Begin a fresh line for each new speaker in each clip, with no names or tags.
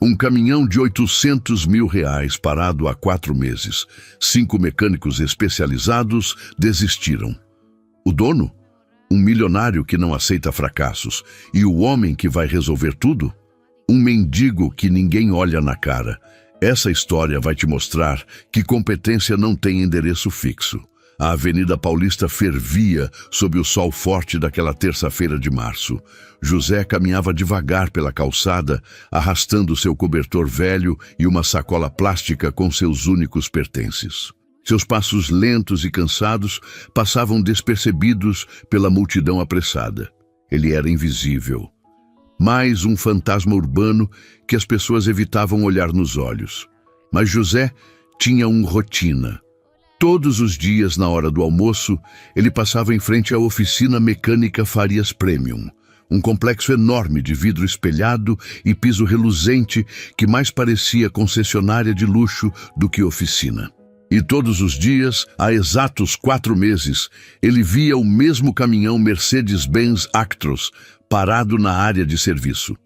Um caminhão de R$ 800 mil parado há 4 meses. 5 mecânicos especializados desistiram. O dono? Um milionário que não aceita fracassos. E o homem que vai resolver tudo? Um mendigo que ninguém olha na cara. Essa história vai te mostrar que competência não tem endereço fixo. A Avenida Paulista fervia sob o sol forte daquela terça-feira de março. José caminhava devagar pela calçada, arrastando seu cobertor velho e uma sacola plástica com seus únicos pertences. Seus passos lentos e cansados passavam despercebidos pela multidão apressada. Ele era invisível. Mais um fantasma urbano que as pessoas evitavam olhar nos olhos. Mas José tinha uma rotina. Todos os dias, na hora do almoço, ele passava em frente à oficina mecânica Farias Premium, um complexo enorme de vidro espelhado e piso reluzente que mais parecia concessionária de luxo do que oficina. E todos os dias, há exatos 4 meses, ele via o mesmo caminhão Mercedes-Benz Actros parado na área de serviço.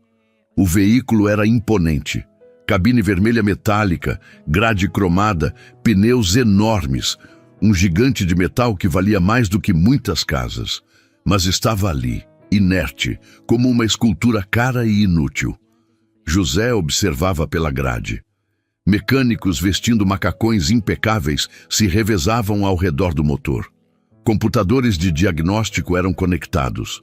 O veículo era imponente. Cabine vermelha metálica, grade cromada, pneus enormes, um gigante de metal que valia mais do que muitas casas. Mas estava ali, inerte, como uma escultura cara e inútil. José observava pela grade. Mecânicos vestindo macacões impecáveis se revezavam ao redor do motor. Computadores de diagnóstico eram conectados.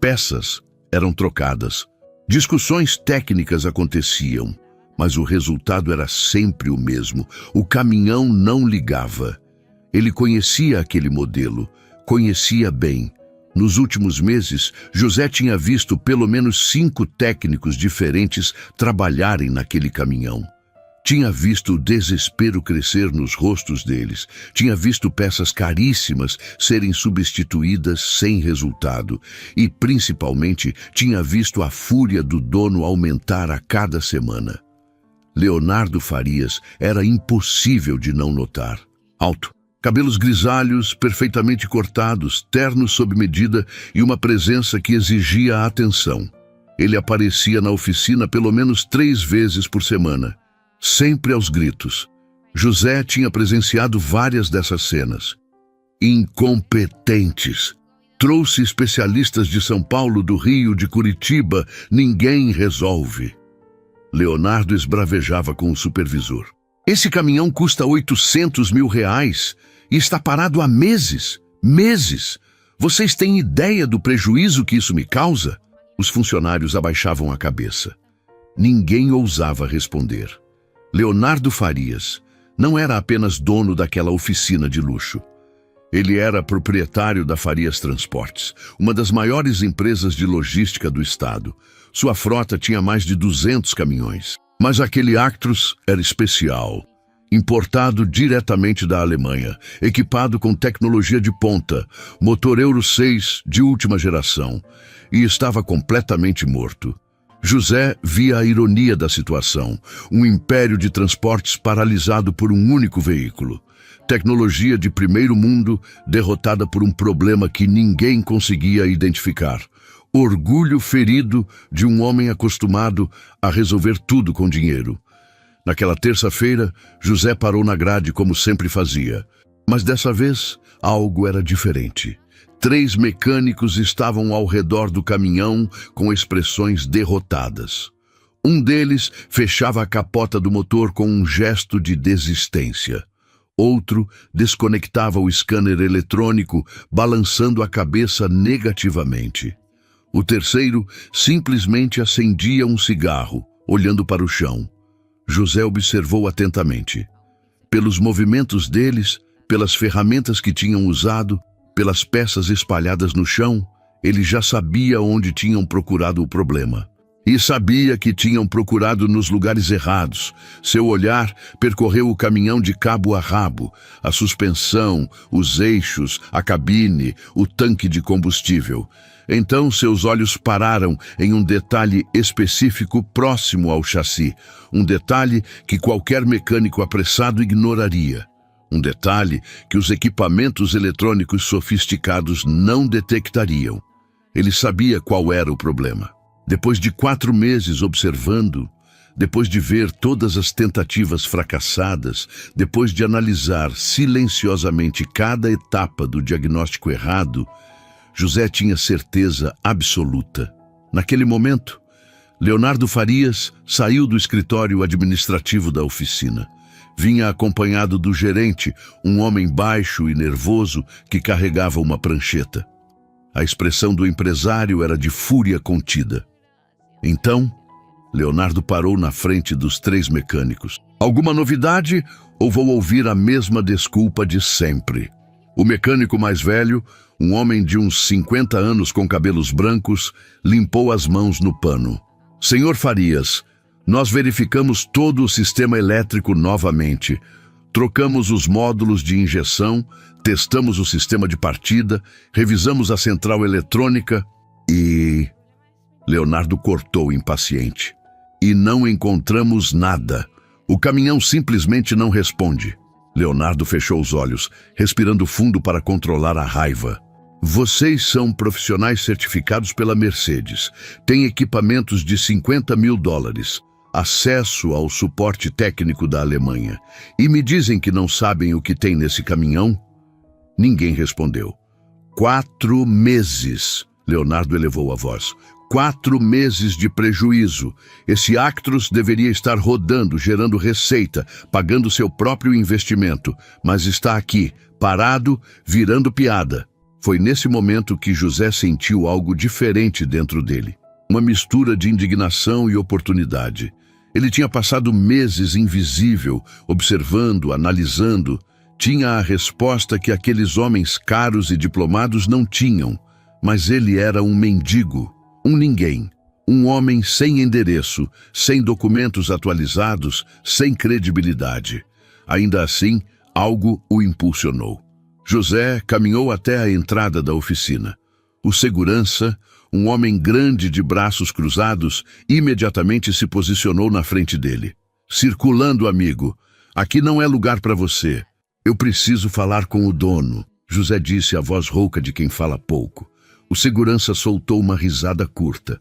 Peças eram trocadas. Discussões técnicas aconteciam. Mas o resultado era sempre o mesmo. O caminhão não ligava. Ele conhecia aquele modelo, conhecia bem. Nos últimos meses, José tinha visto pelo menos 5 técnicos diferentes trabalharem naquele caminhão. Tinha visto o desespero crescer nos rostos deles. Tinha visto peças caríssimas serem substituídas sem resultado. E, principalmente, tinha visto a fúria do dono aumentar a cada semana. Leonardo Farias era impossível de não notar. Alto, cabelos grisalhos, perfeitamente cortados, ternos sob medida e uma presença que exigia atenção. Ele aparecia na oficina pelo menos 3 vezes por semana, sempre aos gritos. José tinha presenciado várias dessas cenas. Incompetentes. Trouxe especialistas de São Paulo, do Rio, de Curitiba. Ninguém resolve. Leonardo esbravejava com o supervisor. Esse caminhão custa R$ 800 mil e está parado há meses. Meses! Vocês têm ideia do prejuízo que isso me causa? Os funcionários abaixavam a cabeça. Ninguém ousava responder. Leonardo Farias não era apenas dono daquela oficina de luxo. Ele era proprietário da Farias Transportes, uma das maiores empresas de logística do estado. Sua frota tinha mais de 200 caminhões. Mas aquele Actros era especial. Importado diretamente da Alemanha, equipado com tecnologia de ponta, motor Euro 6 de última geração, e estava completamente morto. José via a ironia da situação, um império de transportes paralisado por um único veículo. Tecnologia de primeiro mundo derrotada por um problema que ninguém conseguia identificar. Orgulho ferido de um homem acostumado a resolver tudo com dinheiro. Naquela terça-feira, José parou na grade como sempre fazia. Mas dessa vez, algo era diferente. 3 mecânicos estavam ao redor do caminhão com expressões derrotadas. Um deles fechava a capota do motor com um gesto de desistência. Outro desconectava o scanner eletrônico, balançando a cabeça negativamente. O terceiro simplesmente acendia um cigarro, olhando para o chão. José observou atentamente. Pelos movimentos deles, pelas ferramentas que tinham usado, pelas peças espalhadas no chão, ele já sabia onde tinham procurado o problema. E sabia que tinham procurado nos lugares errados. Seu olhar percorreu o caminhão de cabo a rabo, a suspensão, os eixos, a cabine, o tanque de combustível. Então seus olhos pararam em um detalhe específico próximo ao chassi, um detalhe que qualquer mecânico apressado ignoraria. Um detalhe que os equipamentos eletrônicos sofisticados não detectariam. Ele sabia qual era o problema. Depois de 4 meses observando, Depois de ver todas as tentativas fracassadas, depois de analisar silenciosamente cada etapa do diagnóstico errado, José tinha certeza absoluta. Naquele momento, Leonardo Farias saiu do escritório administrativo da oficina. Vinha acompanhado do gerente, um homem baixo e nervoso que carregava uma prancheta. A expressão do empresário era de fúria contida. Então, Leonardo parou na frente dos 3 mecânicos. Alguma novidade ou vou ouvir a mesma desculpa de sempre? O mecânico mais velho, um homem de uns 50 anos com cabelos brancos, limpou as mãos no pano. Senhor Farias, nós verificamos todo o sistema elétrico novamente. Trocamos os módulos de injeção, testamos o sistema de partida, revisamos a central eletrônica e... Leonardo cortou impaciente. E não encontramos nada. O caminhão simplesmente não responde. Leonardo fechou os olhos, respirando fundo para controlar a raiva. Vocês são profissionais certificados pela Mercedes. Têm equipamentos de $50 mil. Acesso ao suporte técnico da Alemanha. E me dizem que não sabem o que tem nesse caminhão? Ninguém respondeu. 4 meses. Leonardo elevou a voz. 4 meses de prejuízo. Esse Actros deveria estar rodando, gerando receita, pagando seu próprio investimento, mas está aqui, parado, virando piada. Foi nesse momento que José sentiu algo diferente dentro dele. Uma mistura de indignação e oportunidade. Ele tinha passado meses invisível, observando, analisando. Tinha a resposta que aqueles homens caros e diplomados não tinham, mas ele era um mendigo. Um ninguém, um homem sem endereço, sem documentos atualizados, sem credibilidade. Ainda assim, algo o impulsionou. José caminhou até a entrada da oficina. O segurança, um homem grande de braços cruzados, imediatamente se posicionou na frente dele. Circulando, amigo. Aqui não é lugar para você. Eu preciso falar com o dono, José disse a voz rouca de quem fala pouco. O segurança soltou uma risada curta.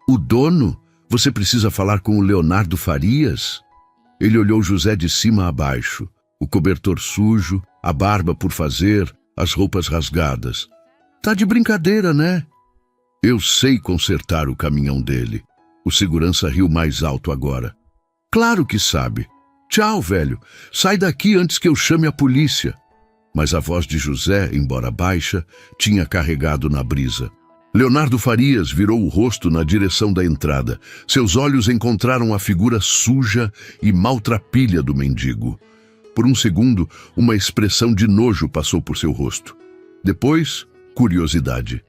O dono? Você precisa falar com o Leonardo Farias? Ele olhou José de cima a baixo. O cobertor sujo, a barba por fazer, as roupas rasgadas. Tá de brincadeira, né? Eu sei consertar o caminhão dele. O segurança riu mais alto agora. Claro que sabe. Tchau, velho. Sai daqui antes que eu chame a polícia. Mas a voz de José, embora baixa, tinha carregado na brisa. Leonardo Farias virou o rosto na direção da entrada. Seus olhos encontraram a figura suja e maltrapilha do mendigo. Por um segundo, uma expressão de nojo passou por seu rosto. Depois, curiosidade.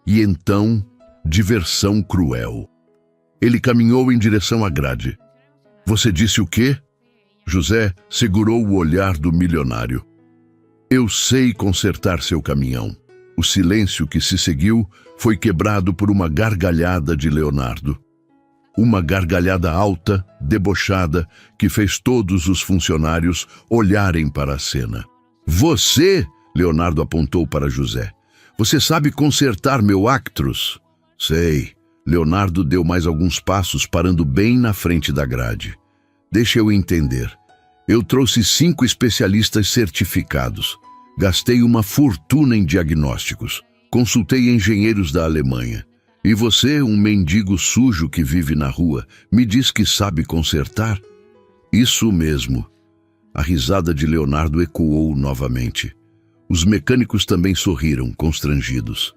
E então, diversão cruel. Ele caminhou em direção à grade. Você disse o quê? José segurou o olhar do milionário. Eu sei consertar seu caminhão. O silêncio que se seguiu foi quebrado por uma gargalhada de Leonardo. Uma gargalhada alta, debochada, que fez todos os funcionários olharem para a cena. Você, Leonardo apontou para José. Você sabe consertar meu Actros? Sei. Leonardo deu mais alguns passos, parando bem na frente da grade. Deixa eu entender. Eu trouxe 5 especialistas certificados. Gastei uma fortuna em diagnósticos. Consultei engenheiros da Alemanha. E você, um mendigo sujo que vive na rua, me diz que sabe consertar? Isso mesmo. A risada de Leonardo ecoou novamente. Os mecânicos também sorriram, constrangidos.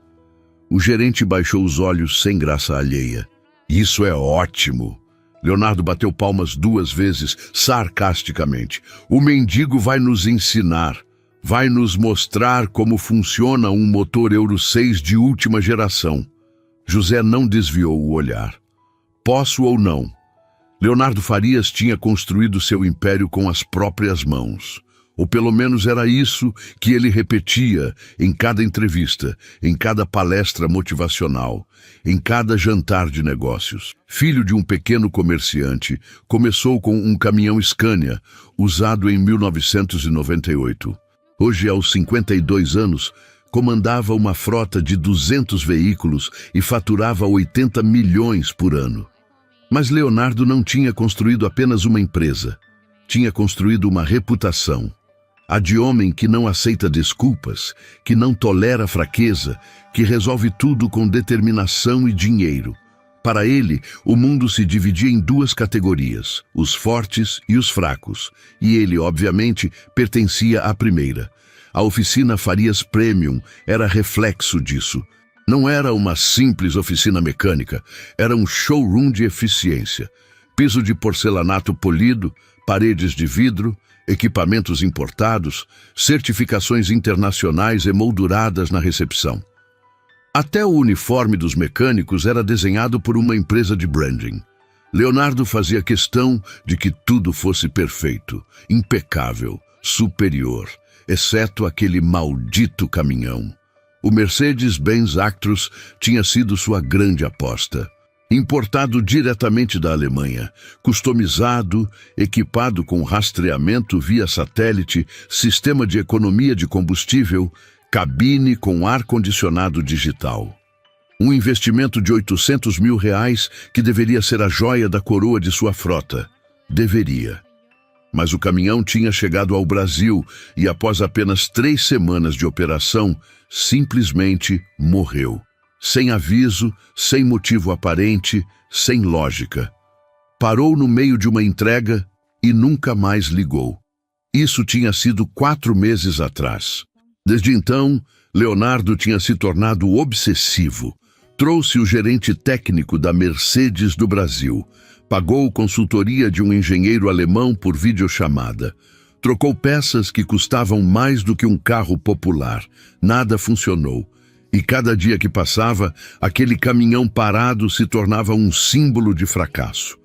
O gerente baixou os olhos sem graça alheia. Isso é ótimo. Leonardo bateu palmas 2 vezes, sarcasticamente. O mendigo vai nos ensinar. Vai nos mostrar como funciona um motor Euro 6 de última geração. José não desviou o olhar. Posso ou não? Leonardo Farias tinha construído seu império com as próprias mãos. Ou pelo menos era isso que ele repetia em cada entrevista, em cada palestra motivacional, em cada jantar de negócios. Filho de um pequeno comerciante, começou com um caminhão Scania, usado em 1998. Hoje, aos 52 anos, comandava uma frota de 200 veículos e faturava 80 milhões por ano. Mas Leonardo não tinha construído apenas uma empresa. Tinha construído uma reputação. A de homem que não aceita desculpas, que não tolera fraqueza, que resolve tudo com determinação e dinheiro. Para ele, o mundo se dividia em duas categorias, os fortes e os fracos, e ele, obviamente, pertencia à primeira. A oficina Farias Premium era reflexo disso. Não era uma simples oficina mecânica, era um showroom de eficiência. Piso de porcelanato polido, paredes de vidro, equipamentos importados, certificações internacionais emolduradas na recepção. Até o uniforme dos mecânicos era desenhado por uma empresa de branding. Leonardo fazia questão de que tudo fosse perfeito, impecável, superior, exceto aquele maldito caminhão. O Mercedes-Benz Actros tinha sido sua grande aposta. Importado diretamente da Alemanha, customizado, equipado com rastreamento via satélite, sistema de economia de combustível, cabine com ar-condicionado digital. Um investimento de R$800 mil que deveria ser a joia da coroa de sua frota. Deveria. Mas o caminhão tinha chegado ao Brasil e, após apenas 3 semanas de operação, simplesmente morreu. Sem aviso, sem motivo aparente, sem lógica. Parou no meio de uma entrega e nunca mais ligou. Isso tinha sido 4 meses atrás. Desde então, Leonardo tinha se tornado obsessivo. Trouxe o gerente técnico da Mercedes do Brasil. Pagou consultoria de um engenheiro alemão por videochamada. Trocou peças que custavam mais do que um carro popular. Nada funcionou. E cada dia que passava, aquele caminhão parado se tornava um símbolo de fracasso.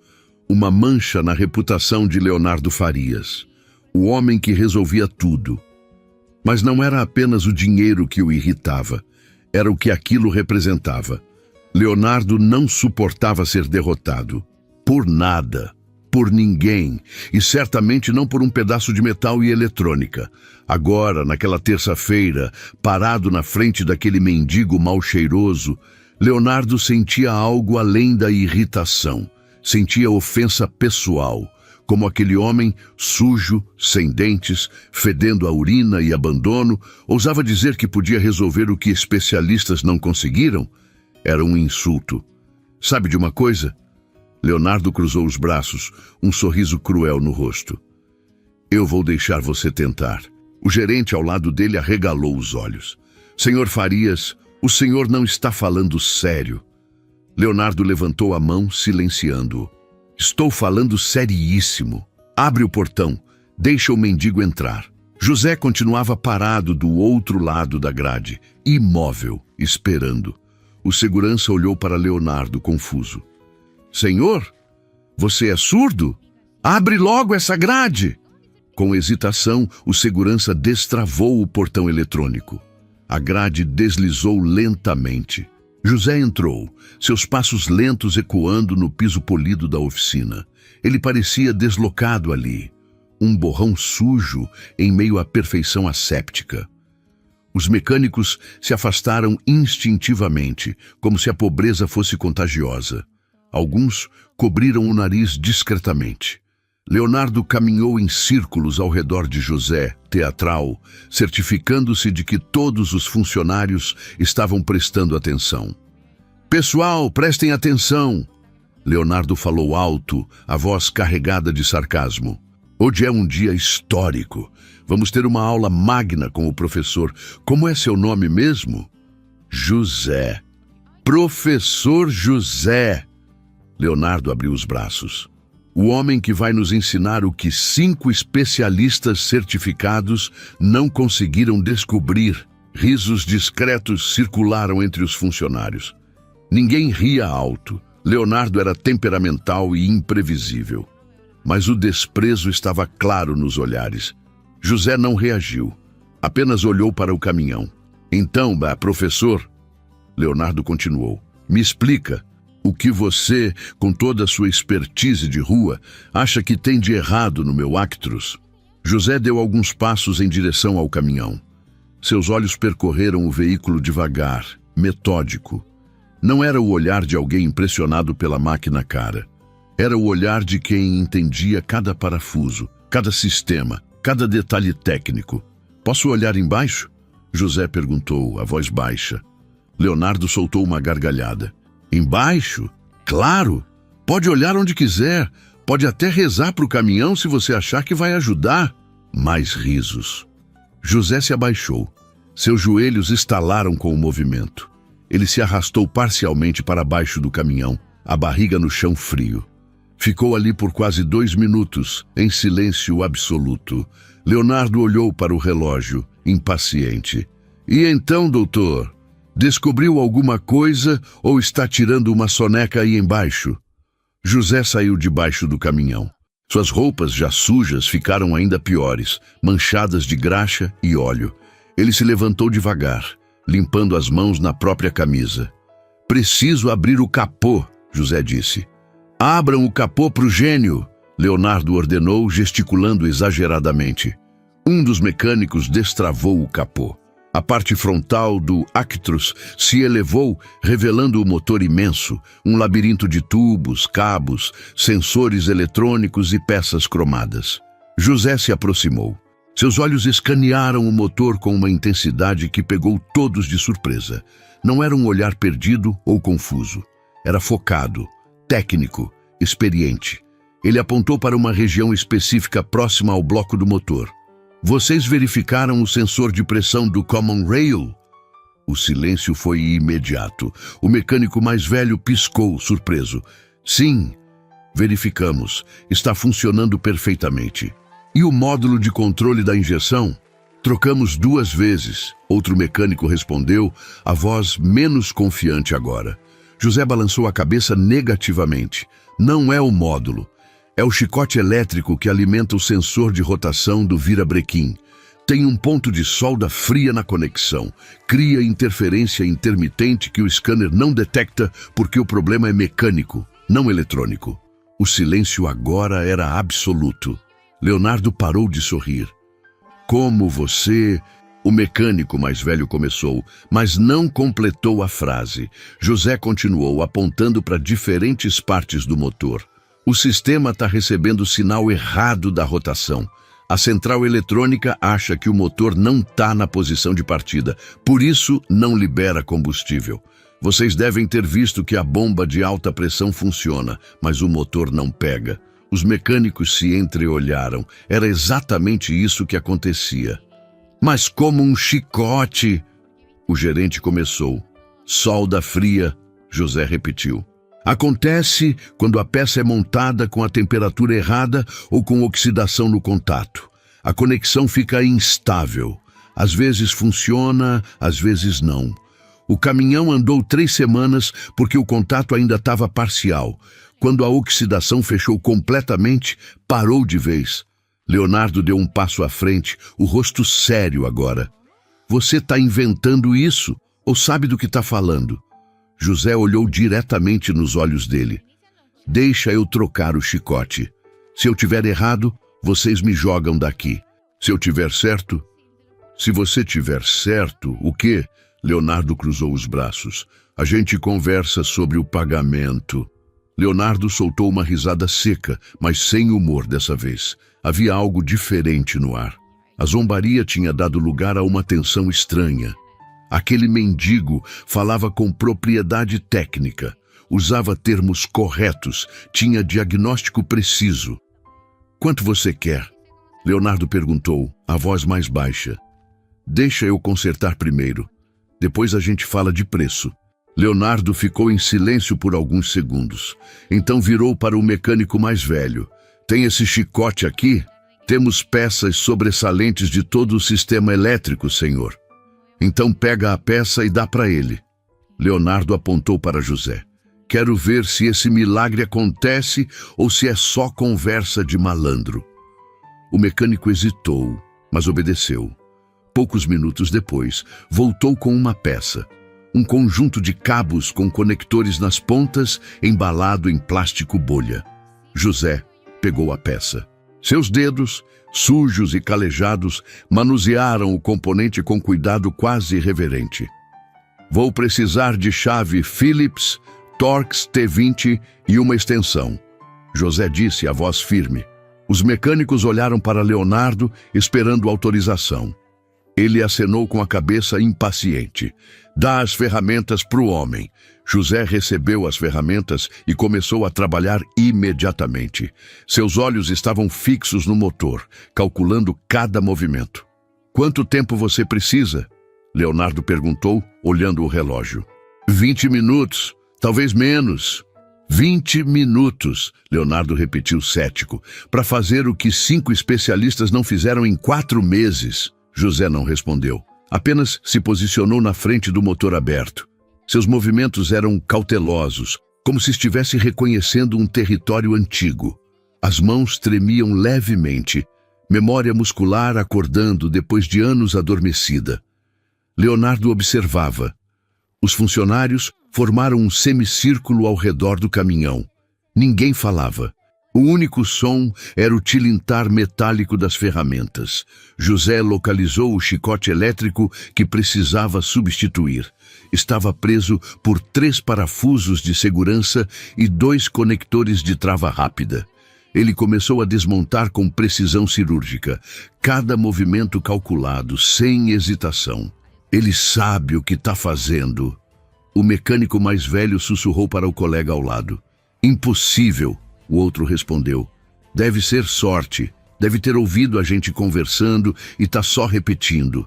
Uma mancha na reputação de Leonardo Farias. O homem que resolvia tudo. Mas não era apenas o dinheiro que o irritava. Era o que aquilo representava. Leonardo não suportava ser derrotado. Por nada. Por ninguém, e certamente não por um pedaço de metal e eletrônica. Agora, naquela terça-feira, parado na frente daquele mendigo mal cheiroso, Leonardo sentia algo além da irritação. Sentia ofensa pessoal, como aquele homem sujo, sem dentes, fedendo a urina e abandono, ousava dizer que podia resolver o que especialistas não conseguiram. Era um insulto. Sabe de uma coisa? Leonardo cruzou os braços, um sorriso cruel no rosto. Eu vou deixar você tentar. O gerente ao lado dele arregalou os olhos. Senhor Farias, o senhor não está falando sério. Leonardo levantou a mão, silenciando-o. Estou falando seriíssimo. Abre o portão. Deixa o mendigo entrar. José continuava parado do outro lado da grade, imóvel, esperando. O segurança olhou para Leonardo, confuso. Senhor, você é surdo? Abre logo essa grade! Com hesitação, o segurança destravou o portão eletrônico. A grade deslizou lentamente. José entrou, seus passos lentos ecoando no piso polido da oficina. Ele parecia deslocado ali, um borrão sujo em meio à perfeição asséptica. Os mecânicos se afastaram instintivamente, como se a pobreza fosse contagiosa. Alguns cobriram o nariz discretamente. Leonardo caminhou em círculos ao redor de José, teatral, certificando-se de que todos os funcionários estavam prestando atenção. Pessoal, prestem atenção! Leonardo falou alto, a voz carregada de sarcasmo. Hoje é um dia histórico. Vamos ter uma aula magna com o professor. Como é seu nome mesmo? José. Professor José. Leonardo abriu os braços. O homem que vai nos ensinar o que 5 especialistas certificados não conseguiram descobrir. Risos discretos circularam entre os funcionários. Ninguém ria alto. Leonardo era temperamental e imprevisível. Mas o desprezo estava claro nos olhares. José não reagiu. Apenas olhou para o caminhão. Então, professor, Leonardo continuou, me explica. O que você, com toda a sua expertise de rua, acha que tem de errado no meu Actros? José deu alguns passos em direção ao caminhão. Seus olhos percorreram o veículo devagar, metódico. Não era o olhar de alguém impressionado pela máquina cara. Era o olhar de quem entendia cada parafuso, cada sistema, cada detalhe técnico. Posso olhar embaixo? José perguntou, a voz baixa. Leonardo soltou uma gargalhada. Embaixo? Claro! Pode olhar onde quiser. Pode até rezar para o caminhão se você achar que vai ajudar. Mais risos. José se abaixou. Seus joelhos estalaram com o movimento. Ele se arrastou parcialmente para baixo do caminhão, a barriga no chão frio. Ficou ali por quase 2 minutos, em silêncio absoluto. Leonardo olhou para o relógio, impaciente. E então, doutor? Descobriu alguma coisa ou está tirando uma soneca aí embaixo? José saiu debaixo do caminhão. Suas roupas já sujas ficaram ainda piores, manchadas de graxa e óleo. Ele se levantou devagar, limpando as mãos na própria camisa. Preciso abrir o capô, José disse. Abram o capô para o gênio, Leonardo ordenou, gesticulando exageradamente. Um dos mecânicos destravou o capô. A parte frontal do Actros se elevou, revelando o motor imenso, um labirinto de tubos, cabos, sensores eletrônicos e peças cromadas. José se aproximou. Seus olhos escanearam o motor com uma intensidade que pegou todos de surpresa. Não era um olhar perdido ou confuso. Era focado, técnico, experiente. Ele apontou para uma região específica próxima ao bloco do motor. Vocês verificaram o sensor de pressão do Common Rail? O silêncio foi imediato. O mecânico mais velho piscou, surpreso. Sim, verificamos. Está funcionando perfeitamente. E o módulo de controle da injeção? Trocamos 2 vezes. Outro mecânico respondeu, a voz menos confiante agora. José balançou a cabeça negativamente. Não é o módulo. É o chicote elétrico que alimenta o sensor de rotação do virabrequim. Tem um ponto de solda fria na conexão. Cria interferência intermitente que o scanner não detecta porque o problema é mecânico, não eletrônico. O silêncio agora era absoluto. Leonardo parou de sorrir. Como você... O mecânico mais velho começou, mas não completou a frase. José continuou apontando para diferentes partes do motor. O sistema está recebendo sinal errado da rotação. A central eletrônica acha que o motor não está na posição de partida, por isso não libera combustível. Vocês devem ter visto que a bomba de alta pressão funciona, mas o motor não pega. Os mecânicos se entreolharam. Era exatamente isso que acontecia. Mas como um chicote! O gerente começou. Solda fria, José repetiu. Acontece quando a peça é montada com a temperatura errada ou com oxidação no contato. A conexão fica instável. Às vezes funciona, às vezes não. O caminhão andou 3 semanas porque o contato ainda estava parcial. Quando a oxidação fechou completamente, parou de vez. Leonardo deu um passo à frente, o rosto sério agora. Você está inventando isso ou sabe do que está falando? José olhou diretamente nos olhos dele. Deixa eu trocar o chicote. Se eu tiver errado, vocês me jogam daqui. Se eu tiver certo... Se você tiver certo, o quê? Leonardo cruzou os braços. A gente conversa sobre o pagamento. Leonardo soltou uma risada seca, mas sem humor dessa vez. Havia algo diferente no ar. A zombaria tinha dado lugar a uma tensão estranha. Aquele mendigo falava com propriedade técnica, usava termos corretos, tinha diagnóstico preciso. Quanto você quer? Leonardo perguntou, a voz mais baixa. Deixa eu consertar primeiro. Depois a gente fala de preço. Leonardo ficou em silêncio por alguns segundos. Então virou para o mecânico mais velho. Tem esse chicote aqui? Temos peças sobressalentes de todo o sistema elétrico, senhor. Então pega a peça e dá para ele. Leonardo apontou para José. Quero ver se esse milagre acontece ou se é só conversa de malandro. O mecânico hesitou, mas obedeceu. Poucos minutos depois, voltou com uma peça. Um conjunto de cabos com conectores nas pontas, embalado em plástico bolha. José pegou a peça. Seus dedos, sujos e calejados, manusearam o componente com cuidado quase irreverente. Vou precisar de chave Phillips, Torx T20 e uma extensão. José disse, a voz firme. Os mecânicos olharam para Leonardo, esperando autorização. Ele acenou com a cabeça impaciente. Dá as ferramentas para o homem. José recebeu as ferramentas e começou a trabalhar imediatamente. Seus olhos estavam fixos no motor, calculando cada movimento. Quanto tempo você precisa? Leonardo perguntou, olhando o relógio. 20 minutos, talvez menos. 20 minutos, Leonardo repetiu cético, para fazer o que 5 especialistas não fizeram em 4 meses. José não respondeu. Apenas se posicionou na frente do motor aberto. Seus movimentos eram cautelosos, como se estivesse reconhecendo um território antigo. As mãos tremiam levemente, memória muscular acordando depois de anos adormecida. Leonardo observava. Os funcionários formaram um semicírculo ao redor do caminhão. Ninguém falava. O único som era o tilintar metálico das ferramentas. José localizou o chicote elétrico que precisava substituir. Estava preso por 3 parafusos de segurança e 2 conectores de trava rápida. Ele começou a desmontar com precisão cirúrgica, cada movimento calculado, sem hesitação. Ele sabe o que está fazendo. O mecânico mais velho sussurrou para o colega ao lado. Impossível, o outro respondeu. Deve ser sorte, deve ter ouvido a gente conversando e está só repetindo.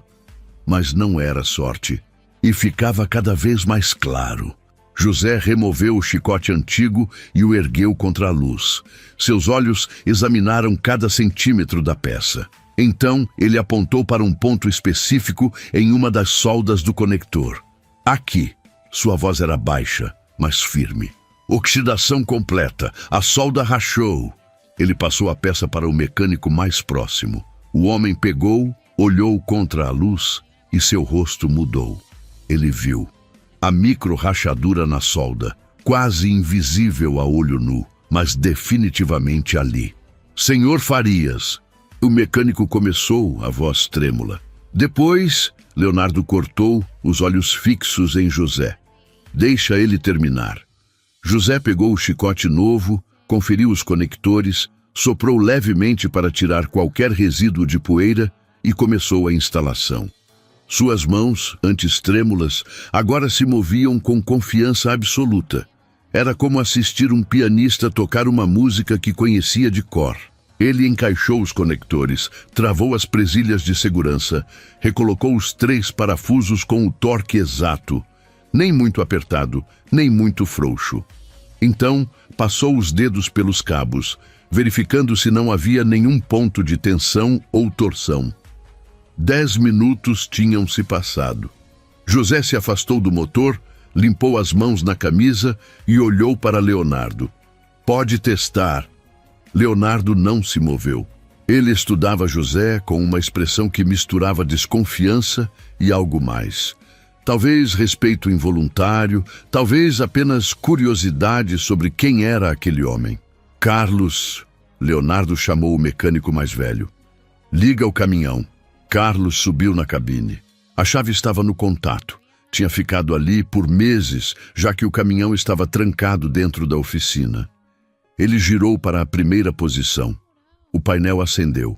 Mas não era sorte, e ficava cada vez mais claro. José removeu o chicote antigo e o ergueu contra a luz. Seus olhos examinaram cada centímetro da peça. Então, ele apontou para um ponto específico em uma das soldas do conector. Aqui. Sua voz era baixa, mas firme. Oxidação completa. A solda rachou. Ele passou a peça para o mecânico mais próximo. O homem pegou, olhou contra a luz e seu rosto mudou. Ele viu a micro-rachadura na solda, quase invisível a olho nu, mas definitivamente ali. Senhor Farias, o mecânico começou, a voz trêmula. Depois, Leonardo cortou, os olhos fixos em José. Deixa ele terminar. José pegou o chicote novo, conferiu os conectores, soprou levemente para tirar qualquer resíduo de poeira e começou a instalação. Suas mãos, antes trêmulas, agora se moviam com confiança absoluta. Era como assistir um pianista tocar uma música que conhecia de cor. Ele encaixou os conectores, travou as presilhas de segurança, recolocou os 3 parafusos com o torque exato, nem muito apertado, nem muito frouxo. Então, passou os dedos pelos cabos, verificando se não havia nenhum ponto de tensão ou torção. 10 minutos tinham se passado. José se afastou do motor, limpou as mãos na camisa e olhou para Leonardo. Pode testar. Leonardo não se moveu. Ele estudava José com uma expressão que misturava desconfiança e algo mais. Talvez respeito involuntário, talvez apenas curiosidade sobre quem era aquele homem. Carlos, Leonardo chamou o mecânico mais velho. Liga o caminhão. Carlos subiu na cabine. A chave estava no contato. Tinha ficado ali por meses, já que o caminhão estava trancado dentro da oficina. Ele girou para a primeira posição. O painel acendeu.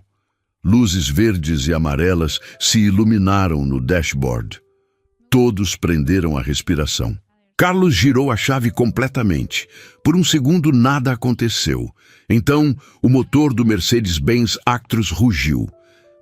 Luzes verdes e amarelas se iluminaram no dashboard. Todos prenderam a respiração. Carlos girou a chave completamente. Por um segundo nada aconteceu. Então, o motor do Mercedes-Benz Actros rugiu.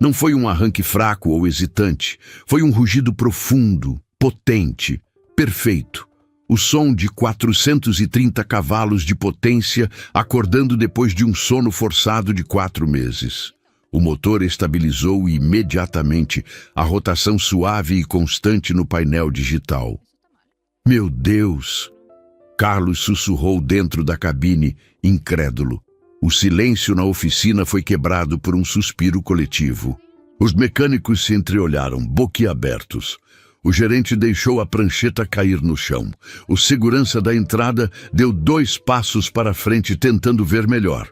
Não foi um arranque fraco ou hesitante. Foi um rugido profundo, potente, perfeito. O som de 430 cavalos de potência acordando depois de um sono forçado de 4 meses. O motor estabilizou imediatamente, a rotação suave e constante no painel digital. Meu Deus! Carlos sussurrou dentro da cabine, incrédulo. O silêncio na oficina foi quebrado por um suspiro coletivo. Os mecânicos se entreolharam, boquiabertos. O gerente deixou a prancheta cair no chão. O segurança da entrada deu 2 passos para frente tentando ver melhor.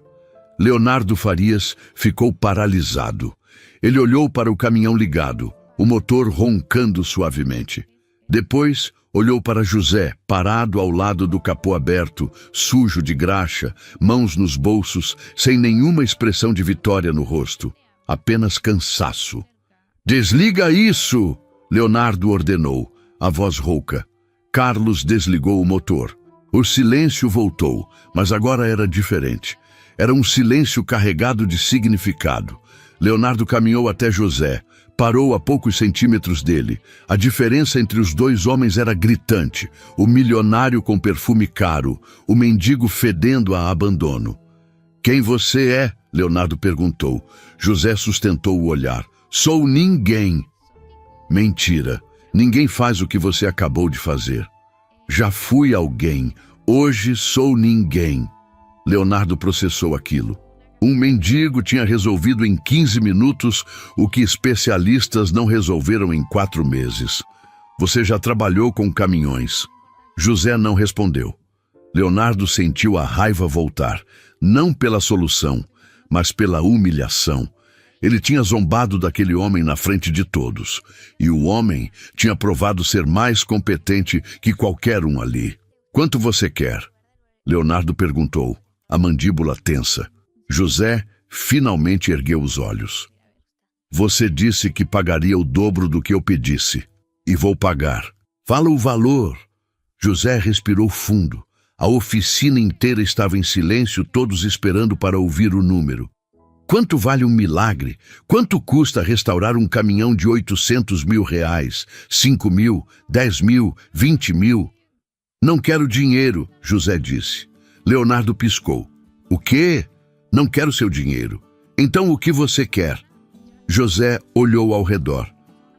Leonardo Farias ficou paralisado. Ele olhou para o caminhão ligado, o motor roncando suavemente. Depois, Olhou para José, parado ao lado do capô aberto, sujo de graxa, mãos nos bolsos, sem nenhuma expressão de vitória no rosto. Apenas cansaço. "Desliga isso!" Leonardo ordenou, a voz rouca. Carlos desligou o motor. O silêncio voltou, mas agora era diferente. Era um silêncio carregado de significado. Leonardo caminhou até José, parou a poucos centímetros dele. A diferença entre os dois homens era gritante. O milionário com perfume caro, o mendigo fedendo a abandono. "Quem você é?" Leonardo perguntou. José sustentou o olhar. "Sou ninguém." "Mentira. Ninguém faz o que você acabou de fazer." "Já fui alguém. Hoje sou ninguém." Leonardo processou aquilo. Um mendigo tinha resolvido em 15 minutos o que especialistas não resolveram em 4 meses. "Você já trabalhou com caminhões." José não respondeu. Leonardo sentiu a raiva voltar, não pela solução, mas pela humilhação. Ele tinha zombado daquele homem na frente de todos, e o homem tinha provado ser mais competente que qualquer um ali. "Quanto você quer?" Leonardo perguntou, a mandíbula tensa. José finalmente ergueu os olhos. "Você disse que pagaria o dobro do que eu pedisse, e vou pagar. Fala o valor." José respirou fundo. A oficina inteira estava em silêncio, todos esperando para ouvir o número. "Quanto vale um milagre? Quanto custa restaurar um caminhão de 800 mil reais? 5 mil? 10 mil? 20 mil? "Não quero dinheiro", José disse. Leonardo piscou. "O quê?" "Não quero seu dinheiro." "Então o que você quer?" José olhou ao redor.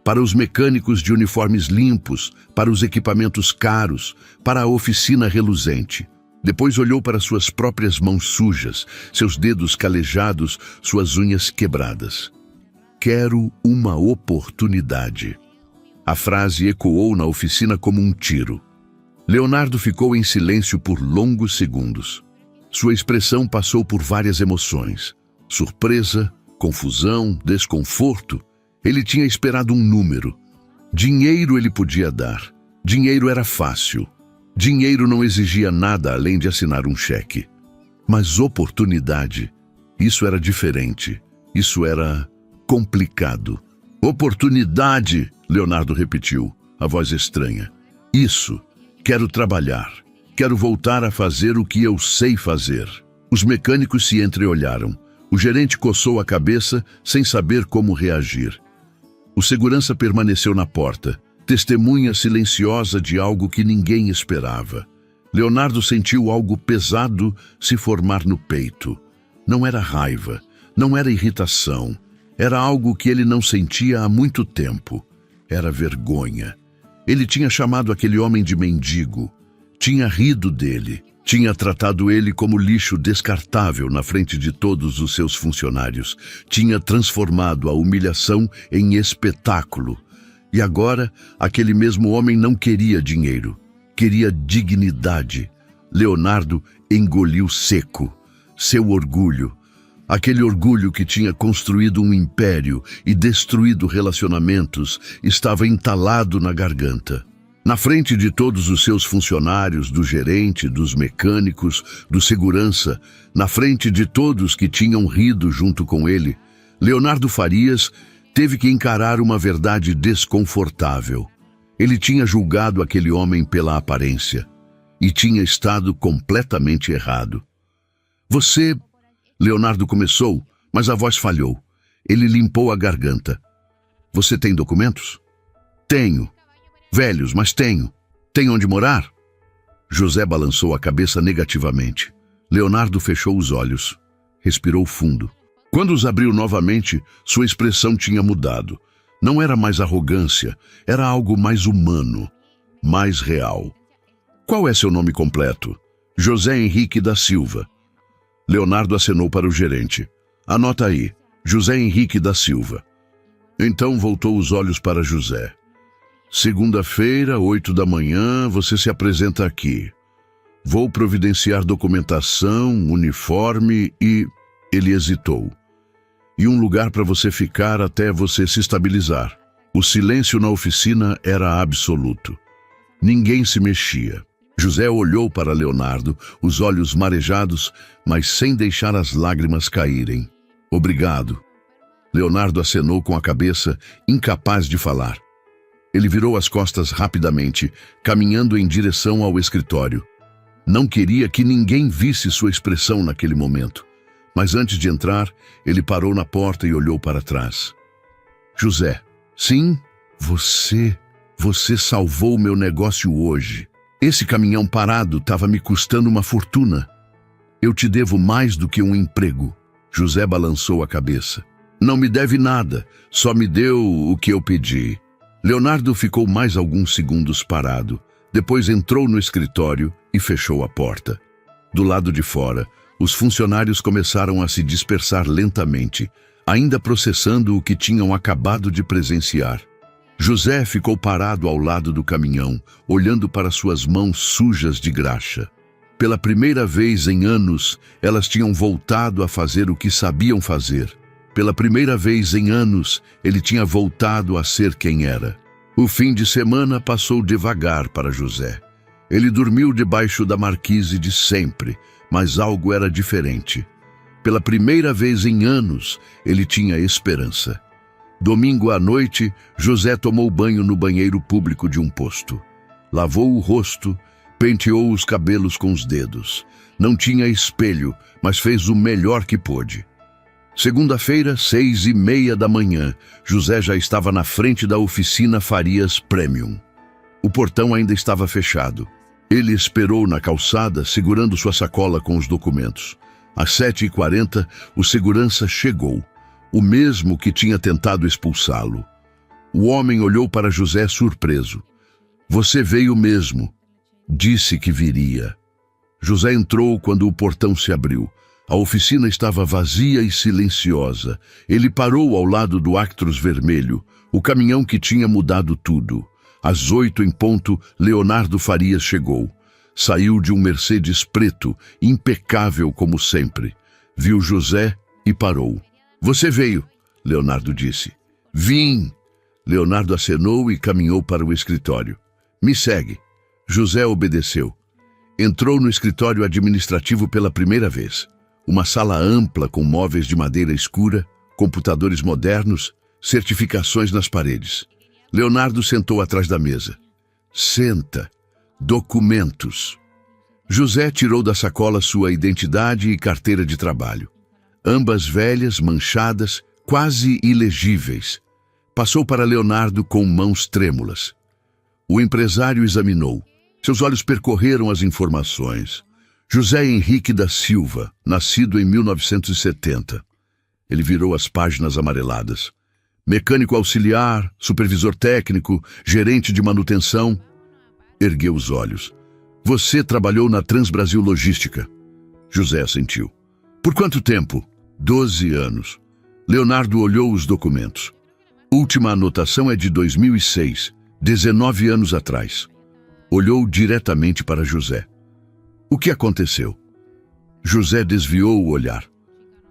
Para os mecânicos de uniformes limpos, para os equipamentos caros, para a oficina reluzente. Depois olhou para suas próprias mãos sujas, seus dedos calejados, suas unhas quebradas. "Quero uma oportunidade." A frase ecoou na oficina como um tiro. Leonardo ficou em silêncio por longos segundos. Sua expressão passou por várias emoções. Surpresa, confusão, desconforto. Ele tinha esperado um número. Dinheiro ele podia dar. Dinheiro era fácil. Dinheiro não exigia nada além de assinar um cheque. Mas oportunidade, isso era diferente. Isso era complicado. "Oportunidade", Leonardo repetiu, a voz estranha. "Isso. Quero trabalhar. Quero voltar a fazer o que eu sei fazer." Os mecânicos se entreolharam. O gerente coçou a cabeça sem saber como reagir. O segurança permaneceu na porta, testemunha silenciosa de algo que ninguém esperava. Leonardo sentiu algo pesado se formar no peito. Não era raiva, não era irritação. Era algo que ele não sentia há muito tempo. Era vergonha. Ele tinha chamado aquele homem de mendigo. Tinha rido dele. Tinha tratado ele como lixo descartável na frente de todos os seus funcionários. Tinha transformado a humilhação em espetáculo. E agora, aquele mesmo homem não queria dinheiro. Queria dignidade. Leonardo engoliu seco. Seu orgulho. Aquele orgulho que tinha construído um império e destruído relacionamentos estava entalado na garganta. Na frente de todos os seus funcionários, do gerente, dos mecânicos, do segurança, na frente de todos que tinham rido junto com ele, Leonardo Farias teve que encarar uma verdade desconfortável. Ele tinha julgado aquele homem pela aparência e tinha estado completamente errado. "Você..." Leonardo começou, mas a voz falhou. Ele limpou a garganta. "Você tem documentos?" "Tenho. Velhos, mas tenho. Tem onde morar?" José balançou a cabeça negativamente. Leonardo fechou os olhos. Respirou fundo. Quando os abriu novamente, sua expressão tinha mudado. Não era mais arrogância, era algo mais humano, mais real. "Qual é seu nome completo?" "José Henrique da Silva." Leonardo acenou para o gerente. "Anota aí, José Henrique da Silva." Então voltou os olhos para José. "Segunda-feira, 8 da manhã, você se apresenta aqui. Vou providenciar documentação, uniforme e..." Ele hesitou. "E um lugar para você ficar até você se estabilizar." O silêncio na oficina era absoluto. Ninguém se mexia. José olhou para Leonardo, os olhos marejados, mas sem deixar as lágrimas caírem. Obrigado. Leonardo acenou com a cabeça, incapaz de falar. Ele virou as costas rapidamente, caminhando em direção ao escritório. Não queria que ninguém visse sua expressão naquele momento. Mas antes de entrar, ele parou na porta e olhou para trás. José, sim, você salvou meu negócio hoje. Esse caminhão parado estava me custando uma fortuna. Eu te devo mais do que um emprego. José balançou a cabeça. Não me deve nada, só me deu o que eu pedi. Leonardo ficou mais alguns segundos parado. Depois entrou no escritório e fechou a porta. Do lado de fora, os funcionários começaram a se dispersar lentamente, ainda processando o que tinham acabado de presenciar. José ficou parado ao lado do caminhão, olhando para suas mãos sujas de graxa. Pela primeira vez em anos, elas tinham voltado a fazer o que sabiam fazer. Pela primeira vez em anos, ele tinha voltado a ser quem era. O fim de semana passou devagar para José. Ele dormiu debaixo da marquise de sempre, mas algo era diferente. Pela primeira vez em anos, ele tinha esperança. Domingo à noite, José tomou banho no banheiro público de um posto. Lavou o rosto, penteou os cabelos com os dedos. Não tinha espelho, mas fez o melhor que pôde. Segunda-feira, 6:30 da manhã, José já estava na frente da oficina Farias Premium. O portão ainda estava fechado. Ele esperou na calçada, segurando sua sacola com os documentos. Às 7:40, o segurança chegou, o mesmo que tinha tentado expulsá-lo. O homem olhou para José surpreso. Você veio mesmo. Disse que viria. José entrou quando o portão se abriu. A oficina estava vazia e silenciosa. Ele parou ao lado do Actros vermelho, o caminhão que tinha mudado tudo. Às 8 em ponto, Leonardo Farias chegou. Saiu de um Mercedes preto, impecável como sempre. Viu José e parou. Você veio, Leonardo disse. Vim. Leonardo acenou e caminhou para o escritório. Me segue. José obedeceu. Entrou no escritório administrativo pela primeira vez. Uma sala ampla com móveis de madeira escura, computadores modernos, certificações nas paredes. Leonardo sentou atrás da mesa. Senta. Documentos. José tirou da sacola sua identidade e carteira de trabalho. Ambas velhas, manchadas, quase ilegíveis. Passou para Leonardo com mãos trêmulas. O empresário examinou. Seus olhos percorreram as informações. José Henrique da Silva, nascido em 1970. Ele virou as páginas amareladas. Mecânico auxiliar, supervisor técnico, gerente de manutenção. Ergueu os olhos. Você trabalhou na Transbrasil Logística. José assentiu. Por quanto tempo? 12 anos. Leonardo olhou os documentos. Última anotação é de 2006, 19 anos atrás. Olhou diretamente para José. O que aconteceu? José desviou o olhar.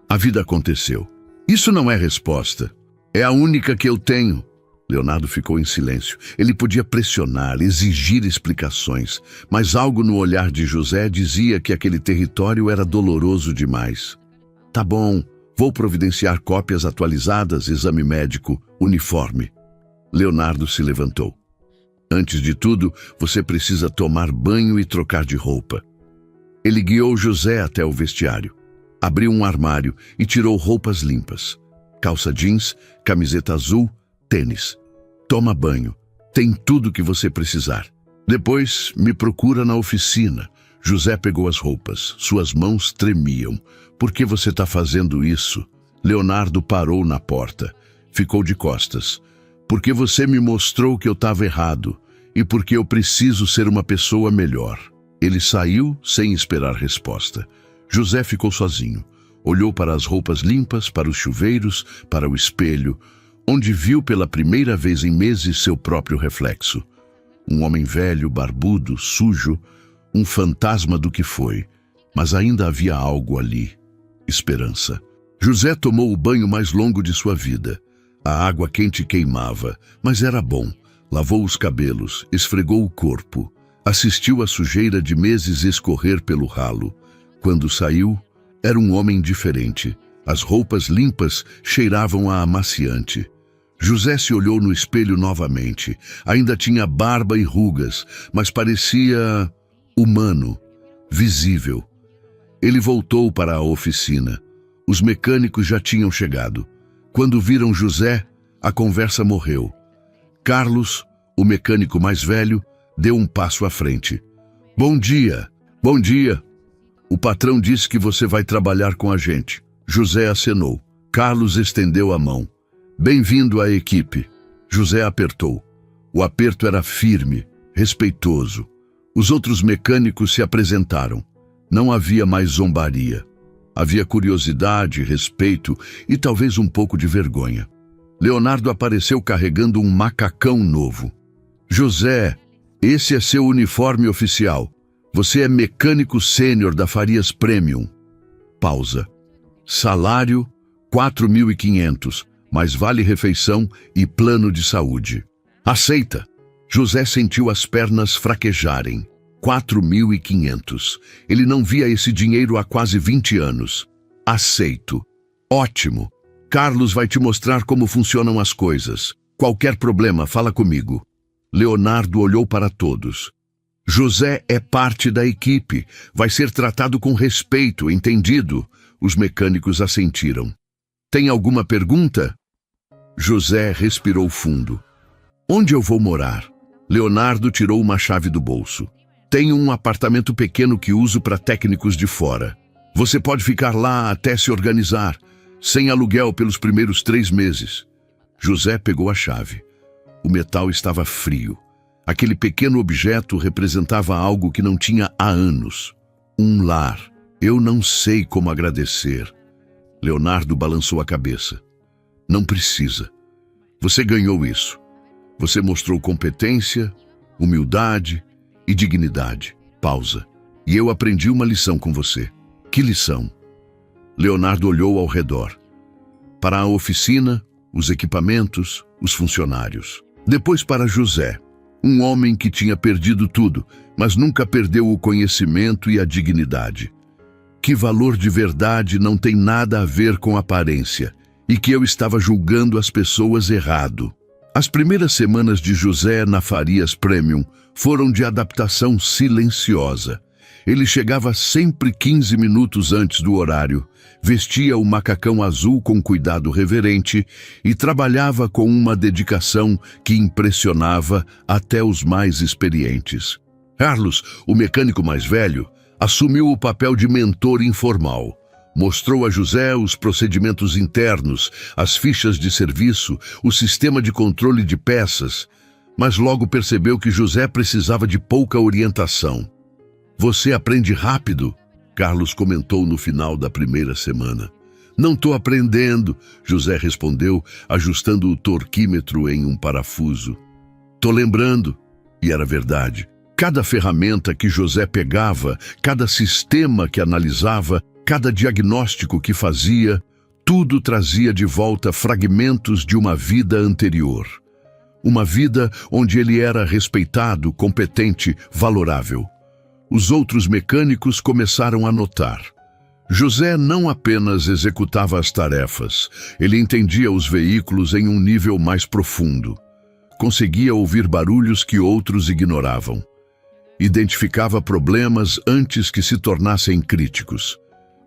A vida aconteceu. Isso não é resposta. É a única que eu tenho. Leonardo ficou em silêncio. Ele podia pressionar, exigir explicações, mas algo no olhar de José dizia que aquele território era doloroso demais. Tá bom, vou providenciar cópias atualizadas, exame médico, uniforme. Leonardo se levantou. Antes de tudo, você precisa tomar banho e trocar de roupa. Ele guiou José até o vestiário. Abriu um armário e tirou roupas limpas. Calça jeans, camiseta azul, tênis. Toma banho. Tem tudo que você precisar. Depois, me procura na oficina. José pegou as roupas. Suas mãos tremiam. Por que você está fazendo isso? Leonardo parou na porta. Ficou de costas. Porque você me mostrou que eu estava errado. E porque eu preciso ser uma pessoa melhor. Ele saiu sem esperar resposta. José ficou sozinho. Olhou para as roupas limpas, para os chuveiros, para o espelho, onde viu pela primeira vez em meses seu próprio reflexo. Um homem velho, barbudo, sujo, um fantasma do que foi. Mas ainda havia algo ali. Esperança. José tomou o banho mais longo de sua vida. A água quente queimava, mas era bom. Lavou os cabelos, esfregou o corpo, assistiu a sujeira de meses escorrer pelo ralo. Quando saiu, era um homem diferente. As roupas limpas cheiravam a amaciante. José se olhou no espelho novamente. Ainda tinha barba e rugas, mas parecia humano, visível. Ele voltou para a oficina. Os mecânicos já tinham chegado. Quando viram José, a conversa morreu. Carlos, o mecânico mais velho, deu um passo à frente. Bom dia, bom dia. O patrão disse que você vai trabalhar com a gente. José acenou. Carlos estendeu a mão. Bem-vindo à equipe. José apertou. O aperto era firme, respeitoso. Os outros mecânicos se apresentaram. Não havia mais zombaria. Havia curiosidade, respeito e talvez um pouco de vergonha. Leonardo apareceu carregando um macacão novo. José, esse é seu uniforme oficial. Você é mecânico sênior da Farias Premium. Pausa. Salário, 4.500, mais vale-refeição e plano de saúde. Aceita. José sentiu as pernas fraquejarem. 4.500. Ele não via esse dinheiro há quase 20 anos. Aceito. Ótimo. Carlos vai te mostrar como funcionam as coisas. Qualquer problema, fala comigo. Leonardo olhou para todos. José é parte da equipe. Vai ser tratado com respeito, entendido? Os mecânicos assentiram. Tem alguma pergunta? José respirou fundo. Onde eu vou morar? Leonardo tirou uma chave do bolso. Tenho um apartamento pequeno que uso para técnicos de fora. Você pode ficar lá até se organizar, sem aluguel pelos primeiros 3 meses. José pegou a chave. O metal estava frio. Aquele pequeno objeto representava algo que não tinha há anos. Um lar. Eu não sei como agradecer. Leonardo balançou a cabeça. Não precisa. Você ganhou isso. Você mostrou competência, humildade e dignidade. Pausa. E eu aprendi uma lição com você. Que lição? Leonardo olhou ao redor. Para a oficina, os equipamentos, os funcionários. Depois para José, um homem que tinha perdido tudo, mas nunca perdeu o conhecimento e a dignidade. Que valor de verdade não tem nada a ver com aparência, e que eu estava julgando as pessoas errado. As primeiras semanas de José na Farias Premium foram de adaptação silenciosa. Ele chegava sempre 15 minutos antes do horário, vestia o macacão azul com cuidado reverente e trabalhava com uma dedicação que impressionava até os mais experientes. Carlos, o mecânico mais velho, assumiu o papel de mentor informal. Mostrou a José os procedimentos internos, as fichas de serviço, o sistema de controle de peças, mas logo percebeu que José precisava de pouca orientação. Você aprende rápido, Carlos comentou no final da primeira semana. Não estou aprendendo, José respondeu, ajustando o torquímetro em um parafuso. Tô lembrando, e era verdade. Cada ferramenta que José pegava, cada sistema que analisava, cada diagnóstico que fazia, tudo trazia de volta fragmentos de uma vida anterior. Uma vida onde ele era respeitado, competente, valorável. Os outros mecânicos começaram a notar. José não apenas executava as tarefas, ele entendia os veículos em um nível mais profundo. Conseguia ouvir barulhos que outros ignoravam. Identificava problemas antes que se tornassem críticos.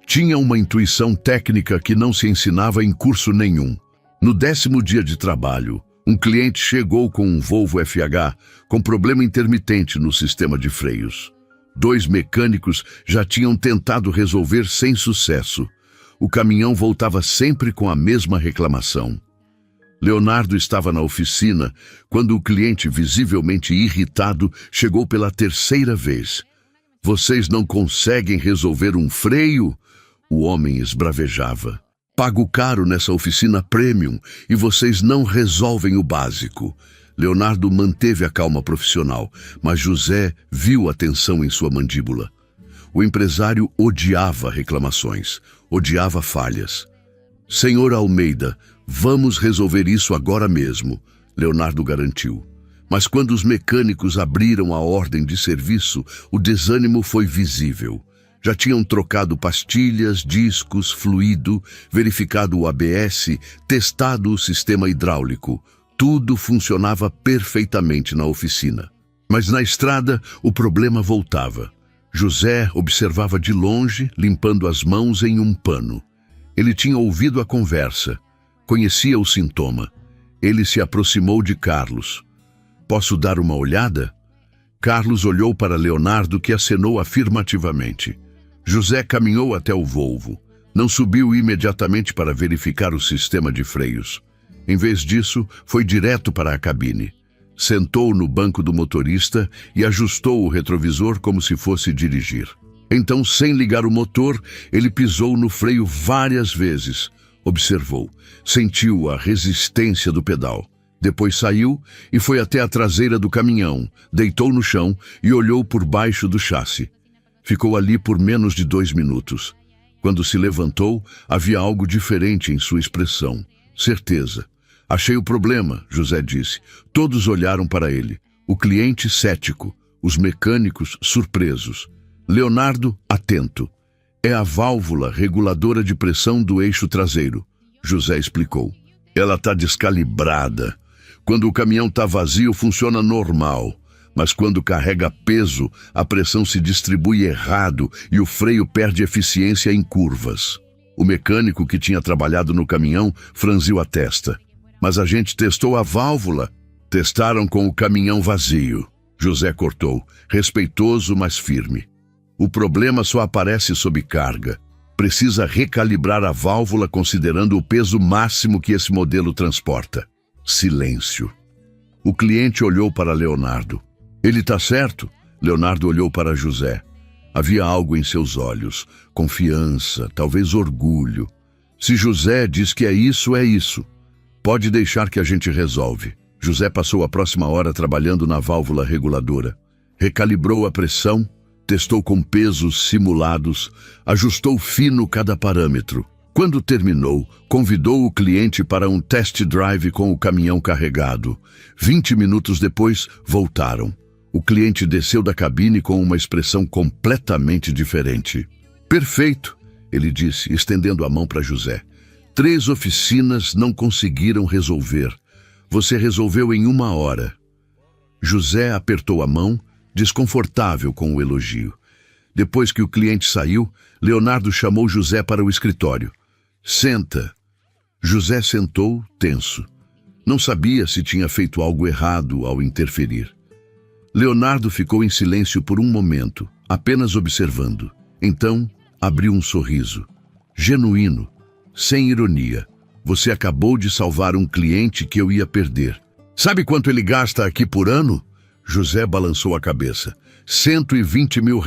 Tinha uma intuição técnica que não se ensinava em curso nenhum. No 10º dia de trabalho, um cliente chegou com um Volvo FH com problema intermitente no sistema de freios. 2 mecânicos já tinham tentado resolver sem sucesso. O caminhão voltava sempre com a mesma reclamação. Leonardo estava na oficina quando o cliente, visivelmente irritado, chegou pela 3ª vez. Vocês não conseguem resolver um freio? O homem esbravejava. Pago caro nessa oficina premium e vocês não resolvem o básico. Leonardo manteve a calma profissional, mas José viu a tensão em sua mandíbula. O empresário odiava reclamações, odiava falhas. Senhor Almeida, vamos resolver isso agora mesmo, Leonardo garantiu. Mas quando os mecânicos abriram a ordem de serviço, o desânimo foi visível. Já tinham trocado pastilhas, discos, fluido, verificado o ABS, testado o sistema hidráulico. Tudo funcionava perfeitamente na oficina. Mas na estrada, o problema voltava. José observava de longe, limpando as mãos em um pano. Ele tinha ouvido a conversa. Conhecia o sintoma. Ele se aproximou de Carlos. "Posso dar uma olhada?" Carlos olhou para Leonardo, que acenou afirmativamente. José caminhou até o Volvo. Não subiu imediatamente para verificar o sistema de freios. Em vez disso, foi direto para a cabine. Sentou no banco do motorista e ajustou o retrovisor como se fosse dirigir. Então, sem ligar o motor, ele pisou no freio várias vezes. Observou, sentiu a resistência do pedal. Depois saiu e foi até a traseira do caminhão, deitou no chão e olhou por baixo do chassi. Ficou ali por menos de 2 minutos. Quando se levantou, havia algo diferente em sua expressão. Certeza. "Achei o problema", José disse. Todos olharam para ele. O cliente cético, os mecânicos surpresos. Leonardo atento. "É a válvula reguladora de pressão do eixo traseiro", José explicou. "Ela está descalibrada. Quando o caminhão está vazio, funciona normal. Mas quando carrega peso, a pressão se distribui errado e o freio perde eficiência em curvas." O mecânico que tinha trabalhado no caminhão franziu a testa. "Mas a gente testou a válvula." "Testaram com o caminhão vazio", José cortou, respeitoso, mas firme. "O problema só aparece sob carga. Precisa recalibrar a válvula considerando o peso máximo que esse modelo transporta." Silêncio. O cliente olhou para Leonardo. "Ele está certo?" Leonardo olhou para José. Havia algo em seus olhos, confiança, talvez orgulho. "Se José diz que é isso, é isso. Pode deixar que a gente resolve." José passou a próxima hora trabalhando na válvula reguladora. Recalibrou a pressão, testou com pesos simulados, ajustou fino cada parâmetro. Quando terminou, convidou o cliente para um test drive com o caminhão carregado. 20 minutos depois, voltaram. O cliente desceu da cabine com uma expressão completamente diferente. "Perfeito", ele disse, estendendo a mão para José. 3 oficinas não conseguiram resolver. Você resolveu em 1 hora. José apertou a mão, desconfortável com o elogio. Depois que o cliente saiu, Leonardo chamou José para o escritório. "Senta." José sentou, tenso. Não sabia se tinha feito algo errado ao interferir. Leonardo ficou em silêncio por um momento, apenas observando. Então, abriu um sorriso. Genuíno, sem ironia. "Você acabou de salvar um cliente que eu ia perder. Sabe quanto ele gasta aqui por ano?" José balançou a cabeça. R$120 mil.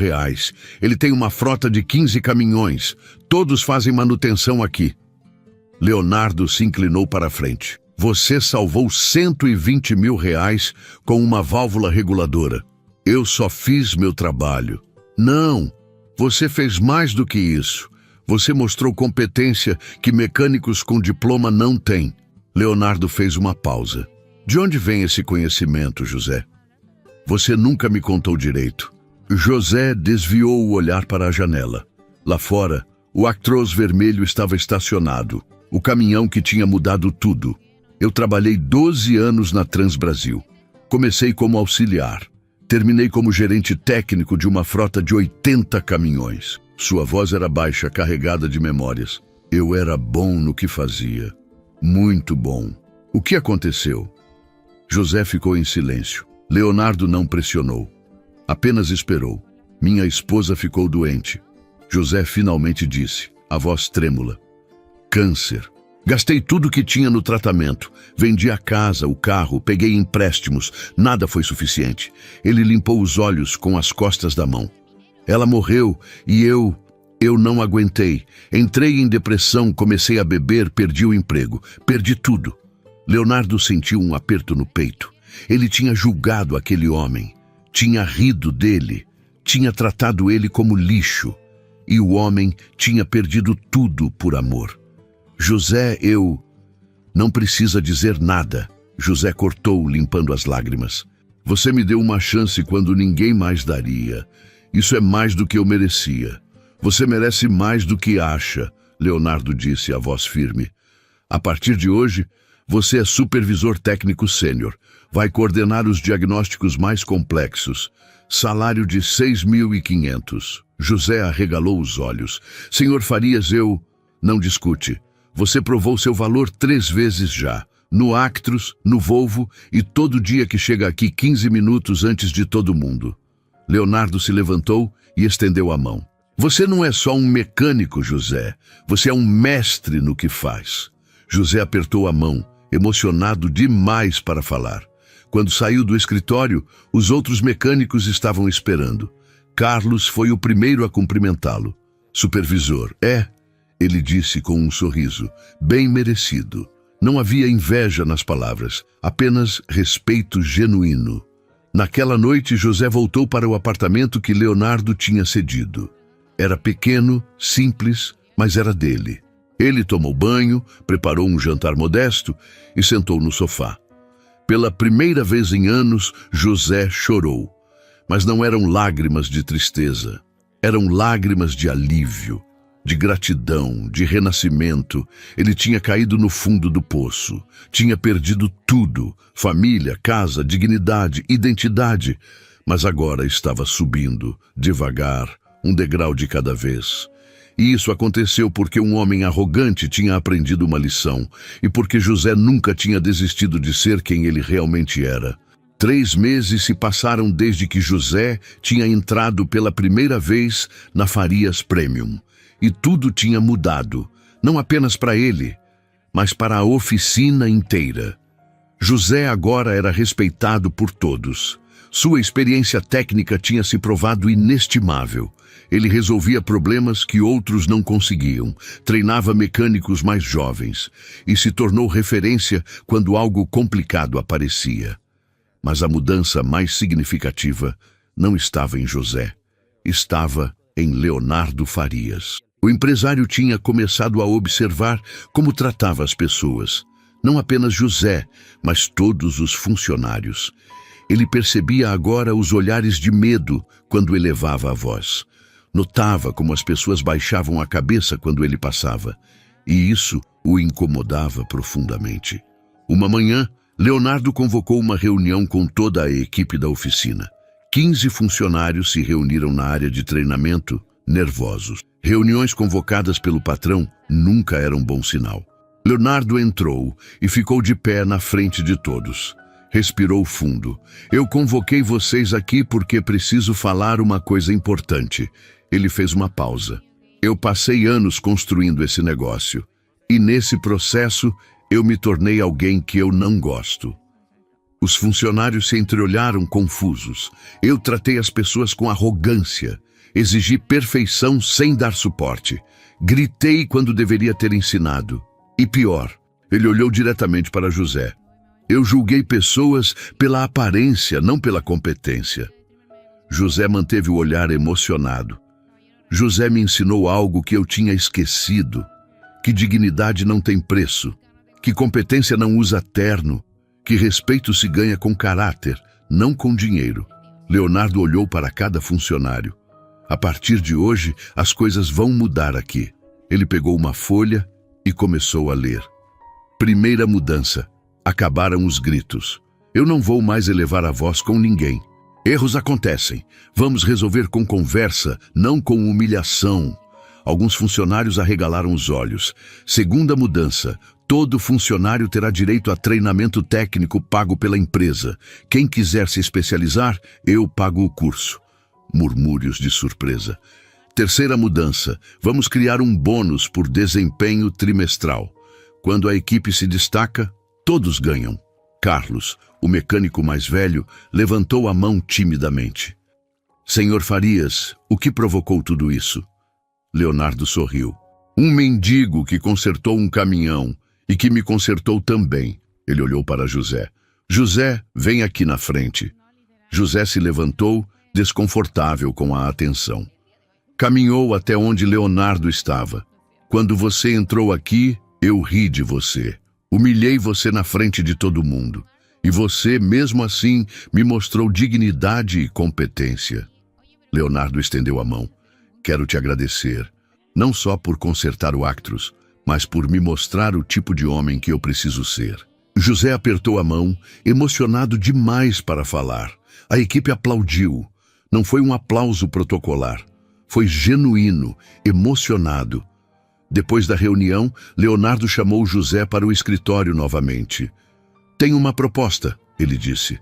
Ele tem uma frota de 15 caminhões. Todos fazem manutenção aqui. Leonardo se inclinou para a frente. "Você salvou R$120 mil com uma válvula reguladora. Eu só fiz meu trabalho." "Não, você fez mais do que isso. Você mostrou competência que mecânicos com diploma não têm." Leonardo fez uma pausa. "De onde vem esse conhecimento, José?" "Você nunca me contou direito." José desviou o olhar para a janela. Lá fora, o Actros vermelho estava estacionado. O caminhão que tinha mudado tudo. "Eu trabalhei 12 anos na Transbrasil. Comecei como auxiliar. Terminei como gerente técnico de uma frota de 80 caminhões. Sua voz era baixa, carregada de memórias. "Eu era bom no que fazia. Muito bom." "O que aconteceu?" José ficou em silêncio. Leonardo não pressionou. Apenas esperou. "Minha esposa ficou doente." José finalmente disse, a voz trêmula. "Câncer. Gastei tudo que tinha no tratamento. Vendi a casa, o carro, peguei empréstimos. Nada foi suficiente." Ele limpou os olhos com as costas da mão. "Ela morreu e eu não aguentei. Entrei em depressão, comecei a beber, perdi o emprego. Perdi tudo." Leonardo sentiu um aperto no peito. Ele tinha julgado aquele homem. Tinha rido dele. Tinha tratado ele como lixo. E o homem tinha perdido tudo por amor. "José, eu..." "Não precisa dizer nada." José cortou, limpando as lágrimas. Você me deu uma chance quando ninguém mais daria. Isso é mais do que eu merecia. Você merece mais do que acha, Leonardo disse, a voz firme. A partir de hoje, você é supervisor técnico sênior. Vai coordenar os diagnósticos mais complexos. Salário de 6.500. José arregalou os olhos. Senhor Farias, eu... Não discute. Você provou seu valor 3 vezes já. No Actros, no Volvo e todo dia que chega aqui 15 minutos antes de todo mundo. Leonardo se levantou e estendeu a mão. Você não é só um mecânico, José. Você é um mestre no que faz. José apertou a mão, emocionado demais para falar. Quando saiu do escritório, os outros mecânicos estavam esperando. Carlos foi o primeiro a cumprimentá-lo. Supervisor, ele disse com um sorriso, bem merecido. Não havia inveja nas palavras, apenas respeito genuíno. Naquela noite, José voltou para o apartamento que Leonardo tinha cedido. Era pequeno, simples, mas era dele. Ele tomou banho, preparou um jantar modesto e sentou no sofá. Pela primeira vez em anos, José chorou. Mas não eram lágrimas de tristeza, eram lágrimas de alívio, de gratidão, de renascimento. Ele tinha caído no fundo do poço, tinha perdido tudo, família, casa, dignidade, identidade, mas agora estava subindo, devagar, um degrau de cada vez. E isso aconteceu porque um homem arrogante tinha aprendido uma lição e porque José nunca tinha desistido de ser quem ele realmente era. 3 meses se passaram desde que José tinha entrado pela primeira vez na Farias Premium. E tudo tinha mudado, não apenas para ele, mas para a oficina inteira. José agora era respeitado por todos. Sua experiência técnica tinha se provado inestimável. Ele resolvia problemas que outros não conseguiam, treinava mecânicos mais jovens e se tornou referência quando algo complicado aparecia. Mas a mudança mais significativa não estava em José, estava em Leonardo Farias. O empresário tinha começado a observar como tratava as pessoas, não apenas José, mas todos os funcionários. Ele percebia agora os olhares de medo quando elevava a voz. Notava como as pessoas baixavam a cabeça quando ele passava, e isso o incomodava profundamente. Uma manhã, Leonardo convocou uma reunião com toda a equipe da oficina. 15 funcionários se reuniram na área de treinamento, nervosos. Reuniões convocadas pelo patrão nunca eram bom sinal. Leonardo entrou e ficou de pé na frente de todos. Respirou fundo. Eu convoquei vocês aqui porque preciso falar uma coisa importante. Ele fez uma pausa. Eu passei anos construindo esse negócio. E nesse processo, eu me tornei alguém que eu não gosto. Os funcionários se entreolharam confusos. Eu tratei as pessoas com arrogância. Exigi perfeição sem dar suporte. Gritei quando deveria ter ensinado. E pior, ele olhou diretamente para José. Eu julguei pessoas pela aparência, não pela competência. José manteve o olhar emocionado. José me ensinou algo que eu tinha esquecido, que dignidade não tem preço, que competência não usa terno, que respeito se ganha com caráter, não com dinheiro. Leonardo olhou para cada funcionário. A partir de hoje, as coisas vão mudar aqui. Ele pegou uma folha e começou a ler. Primeira mudança. Acabaram os gritos. Eu não vou mais elevar a voz com ninguém. Erros acontecem. Vamos resolver com conversa, não com humilhação. Alguns funcionários arregalaram os olhos. Segunda mudança. Todo funcionário terá direito a treinamento técnico pago pela empresa. Quem quiser se especializar, eu pago o curso. Murmúrios de surpresa. Terceira mudança. Vamos criar um bônus por desempenho trimestral. Quando a equipe se destaca, todos ganham. Carlos, o mecânico mais velho, levantou a mão timidamente. Senhor Farias, o que provocou tudo isso? Leonardo sorriu. Um mendigo que consertou um caminhão e que me consertou também. Ele olhou para José. José, vem aqui na frente. José se levantou, desconfortável com a atenção. Caminhou até onde Leonardo estava. Quando você entrou aqui, eu ri de você. Humilhei você na frente de todo mundo. E você, mesmo assim, me mostrou dignidade e competência. Leonardo estendeu a mão. Quero te agradecer, não só por consertar o Actros, mas por me mostrar o tipo de homem que eu preciso ser. José apertou a mão, emocionado demais para falar. A equipe aplaudiu. Não foi um aplauso protocolar. Foi genuíno, emocionado. Depois da reunião, Leonardo chamou José para o escritório novamente. Tenho uma proposta, ele disse.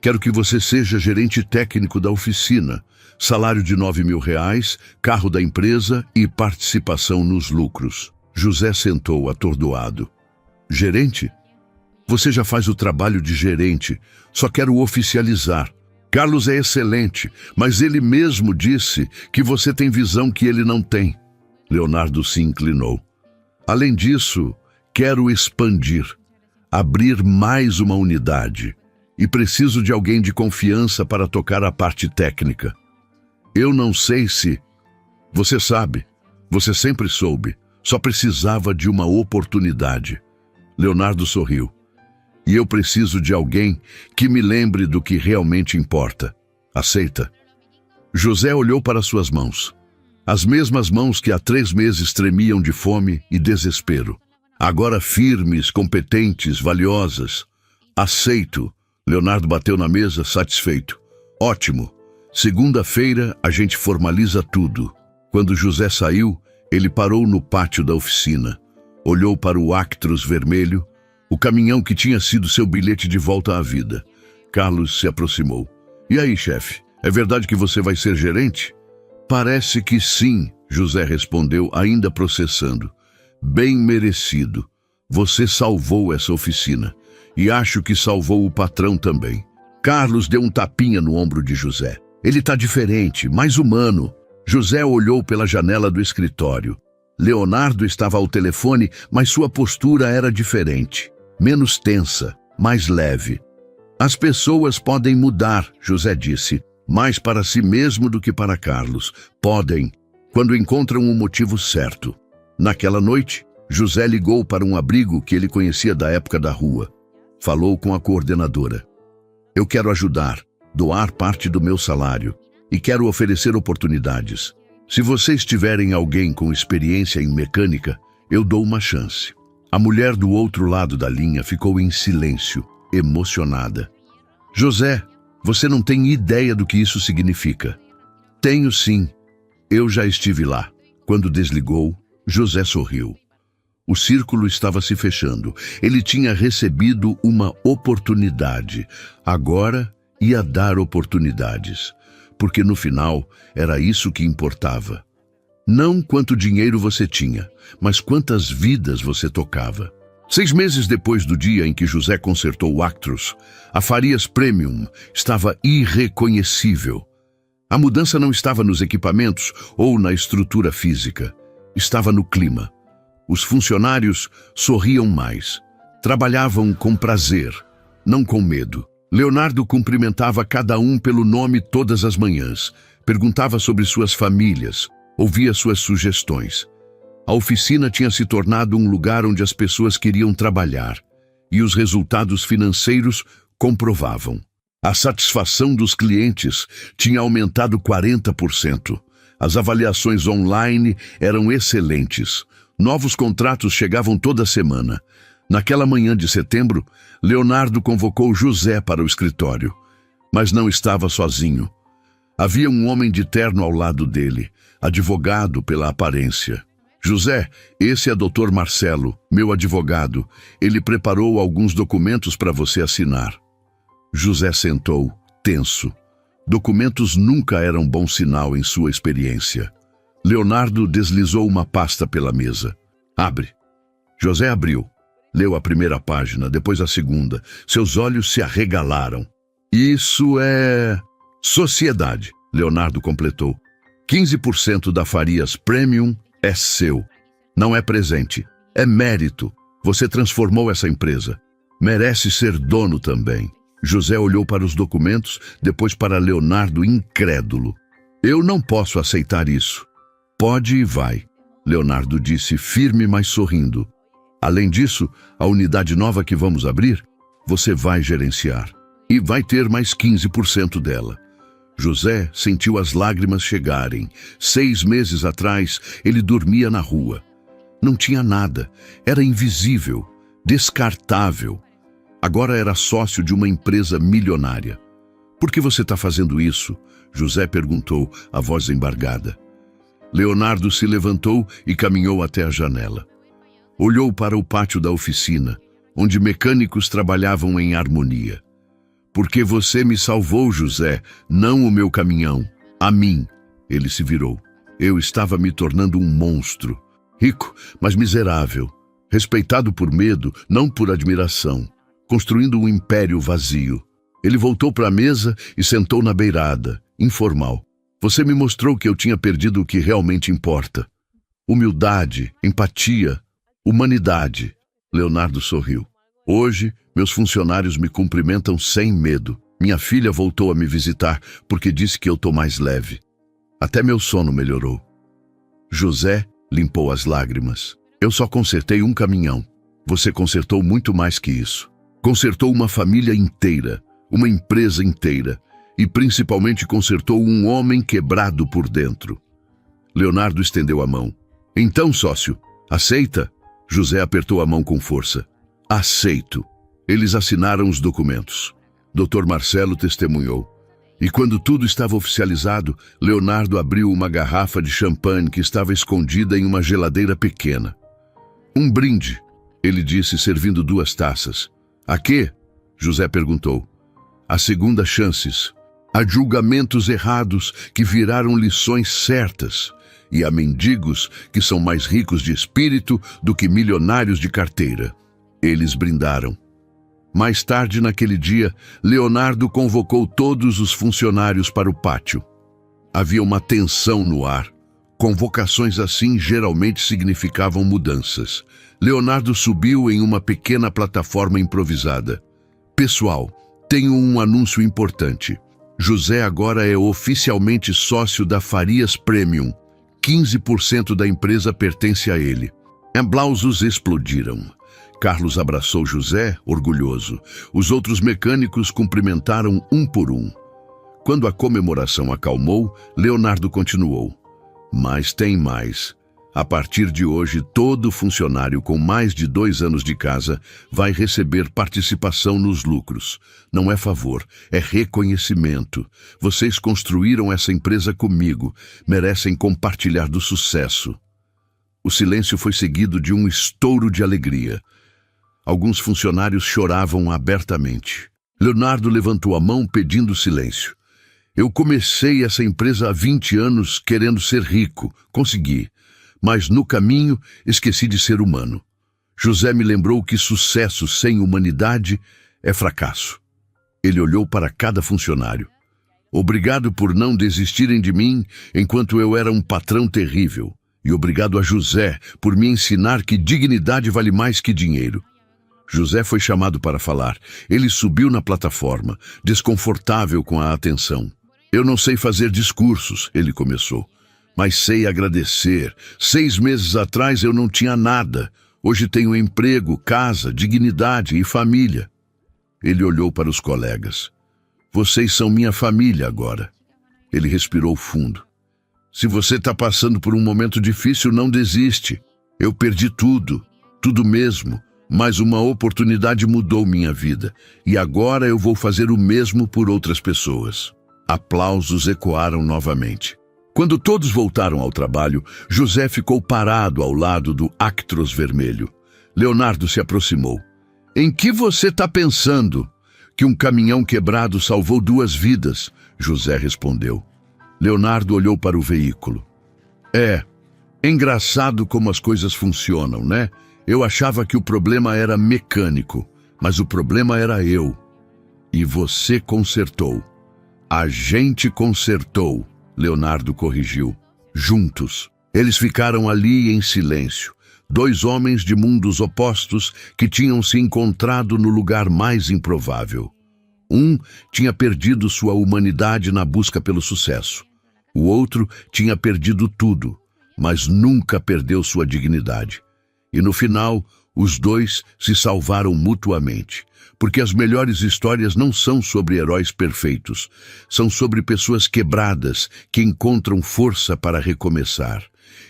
Quero que você seja gerente técnico da oficina, salário de R$ 9.000, carro da empresa e participação nos lucros. José sentou atordoado. Gerente? Você já faz o trabalho de gerente, só quero oficializar. Carlos é excelente, mas ele mesmo disse que você tem visão que ele não tem. Leonardo se inclinou. Além disso, quero expandir, abrir mais uma unidade. E preciso de alguém de confiança para tocar a parte técnica. Eu não sei se... Você sabe, você sempre soube, só precisava de uma oportunidade. Leonardo sorriu. E eu preciso de alguém que me lembre do que realmente importa. Aceita? José olhou para suas mãos. As mesmas mãos que há 3 meses tremiam de fome e desespero. Agora firmes, competentes, valiosas. Aceito. Leonardo bateu na mesa, satisfeito. Ótimo. Segunda-feira a gente formaliza tudo. Quando José saiu, ele parou no pátio da oficina. Olhou para o Actros vermelho, o caminhão que tinha sido seu bilhete de volta à vida. Carlos se aproximou. E aí, chefe, é verdade que você vai ser gerente? Parece que sim, José respondeu, ainda processando. Bem merecido. Você salvou essa oficina. E acho que salvou o patrão também. Carlos deu um tapinha no ombro de José. Ele está diferente, mais humano. José olhou pela janela do escritório. Leonardo estava ao telefone, mas sua postura era diferente. Menos tensa, mais leve. As pessoas podem mudar, José disse, mais para si mesmo do que para Carlos. Podem, quando encontram o motivo certo. Naquela noite, José ligou para um abrigo que ele conhecia da época da rua. Falou com a coordenadora. Eu quero ajudar, doar parte do meu salário e quero oferecer oportunidades. Se vocês tiverem alguém com experiência em mecânica, eu dou uma chance. A mulher do outro lado da linha ficou em silêncio, emocionada. José, você não tem ideia do que isso significa. Tenho sim. Eu já estive lá. Quando desligou, José sorriu. O círculo estava se fechando. Ele tinha recebido uma oportunidade. Agora ia dar oportunidades. Porque no final era isso que importava. Não quanto dinheiro você tinha, mas quantas vidas você tocava. 6 meses depois do dia em que José consertou o Actros, a Farias Premium estava irreconhecível. A mudança não estava nos equipamentos ou na estrutura física. Estava no clima. Os funcionários sorriam mais. Trabalhavam com prazer, não com medo. Leonardo cumprimentava cada um pelo nome todas as manhãs. Perguntava sobre suas famílias, ouvia suas sugestões. A oficina tinha se tornado um lugar onde as pessoas queriam trabalhar. E os resultados financeiros comprovavam. A satisfação dos clientes tinha aumentado 40%. As avaliações online eram excelentes. Novos contratos chegavam toda semana. Naquela manhã de setembro, Leonardo convocou José para o escritório. Mas não estava sozinho. Havia um homem de terno ao lado dele, advogado pela aparência. José, esse é Dr. Marcelo, meu advogado. Ele preparou alguns documentos para você assinar. José sentou, tenso. Documentos nunca eram bom sinal em sua experiência. Leonardo deslizou uma pasta pela mesa. Abre. José abriu. Leu a primeira página, depois a segunda. Seus olhos se arregalaram. Isso é... sociedade, Leonardo completou. 15% da Farias Premium é seu. Não é presente, é mérito. Você transformou essa empresa. Merece ser dono também. José olhou para os documentos, depois para Leonardo incrédulo. Eu não posso aceitar isso. Pode e vai, Leonardo disse firme, mas sorrindo. Além disso, a unidade nova que vamos abrir, você vai gerenciar. E vai ter mais 15% dela. José sentiu as lágrimas chegarem. 6 meses atrás, ele dormia na rua. Não tinha nada, era invisível, descartável. Agora era sócio de uma empresa milionária. Por que você está fazendo isso? José perguntou, a voz embargada. Leonardo se levantou e caminhou até a janela. Olhou para o pátio da oficina, onde mecânicos trabalhavam em harmonia. Porque você me salvou, José, não o meu caminhão. A mim. Ele se virou. Eu estava me tornando um monstro. Rico, mas miserável. Respeitado por medo, não por admiração. Construindo um império vazio. Ele voltou para a mesa e sentou na beirada, informal. Você me mostrou que eu tinha perdido o que realmente importa. Humildade, empatia, humanidade. Leonardo sorriu. Hoje, meus funcionários me cumprimentam sem medo. Minha filha voltou a me visitar porque disse que eu tô mais leve. Até meu sono melhorou. José limpou as lágrimas. Eu só consertei um caminhão. Você consertou muito mais que isso. Consertou uma família inteira, uma empresa inteira e principalmente consertou um homem quebrado por dentro. Leonardo estendeu a mão. Então, sócio, aceita? José apertou a mão com força. Aceito. Eles assinaram os documentos. Dr. Marcelo testemunhou. E quando tudo estava oficializado, Leonardo abriu uma garrafa de champanhe que estava escondida em uma geladeira pequena. Um brinde, ele disse, servindo 2 taças. A quê? José perguntou. A segunda chances. A julgamentos errados que viraram lições certas. E a mendigos que são mais ricos de espírito do que milionários de carteira. Eles brindaram. Mais tarde naquele dia, Leonardo convocou todos os funcionários para o pátio. Havia uma tensão no ar. Convocações assim geralmente significavam mudanças. Leonardo subiu em uma pequena plataforma improvisada. Pessoal, tenho um anúncio importante. José agora é oficialmente sócio da Farias Premium. 15% da empresa pertence a ele. Aplausos explodiram. Carlos abraçou José, orgulhoso. Os outros mecânicos cumprimentaram um por um. Quando a comemoração acalmou, Leonardo continuou. Mas tem mais. A partir de hoje, todo funcionário com mais de 2 anos de casa vai receber participação nos lucros. Não é favor, é reconhecimento. Vocês construíram essa empresa comigo, merecem compartilhar do sucesso. O silêncio foi seguido de um estouro de alegria. Alguns funcionários choravam abertamente. Leonardo levantou a mão pedindo silêncio. Eu comecei essa empresa há 20 anos querendo ser rico. Consegui. Mas no caminho esqueci de ser humano. José me lembrou que sucesso sem humanidade é fracasso. Ele olhou para cada funcionário. Obrigado por não desistirem de mim enquanto eu era um patrão terrível. E obrigado a José por me ensinar que dignidade vale mais que dinheiro. José foi chamado para falar. Ele subiu na plataforma, desconfortável com a atenção. Eu não sei fazer discursos, ele começou, mas sei agradecer. 6 meses atrás eu não tinha nada. Hoje tenho emprego, casa, dignidade e família. Ele olhou para os colegas. Vocês são minha família agora. Ele respirou fundo. Se você está passando por um momento difícil, não desiste. Eu perdi tudo, tudo mesmo. Mas uma oportunidade mudou minha vida, e agora eu vou fazer o mesmo por outras pessoas. Aplausos ecoaram novamente. Quando todos voltaram ao trabalho, José ficou parado ao lado do Actros vermelho. Leonardo se aproximou. Em que você está pensando? Que um caminhão quebrado salvou 2 vidas, José respondeu. Leonardo olhou para o veículo. É engraçado como as coisas funcionam, né? Eu achava que o problema era mecânico, mas o problema era eu. E você consertou. A gente consertou, Leonardo corrigiu. Juntos. Eles ficaram ali em silêncio. 2 homens de mundos opostos que tinham se encontrado no lugar mais improvável. Um tinha perdido sua humanidade na busca pelo sucesso. O outro tinha perdido tudo, mas nunca perdeu sua dignidade. E no final, Os dois se salvaram mutuamente, porque as melhores histórias não são sobre heróis perfeitos, são sobre pessoas quebradas que encontram força para recomeçar,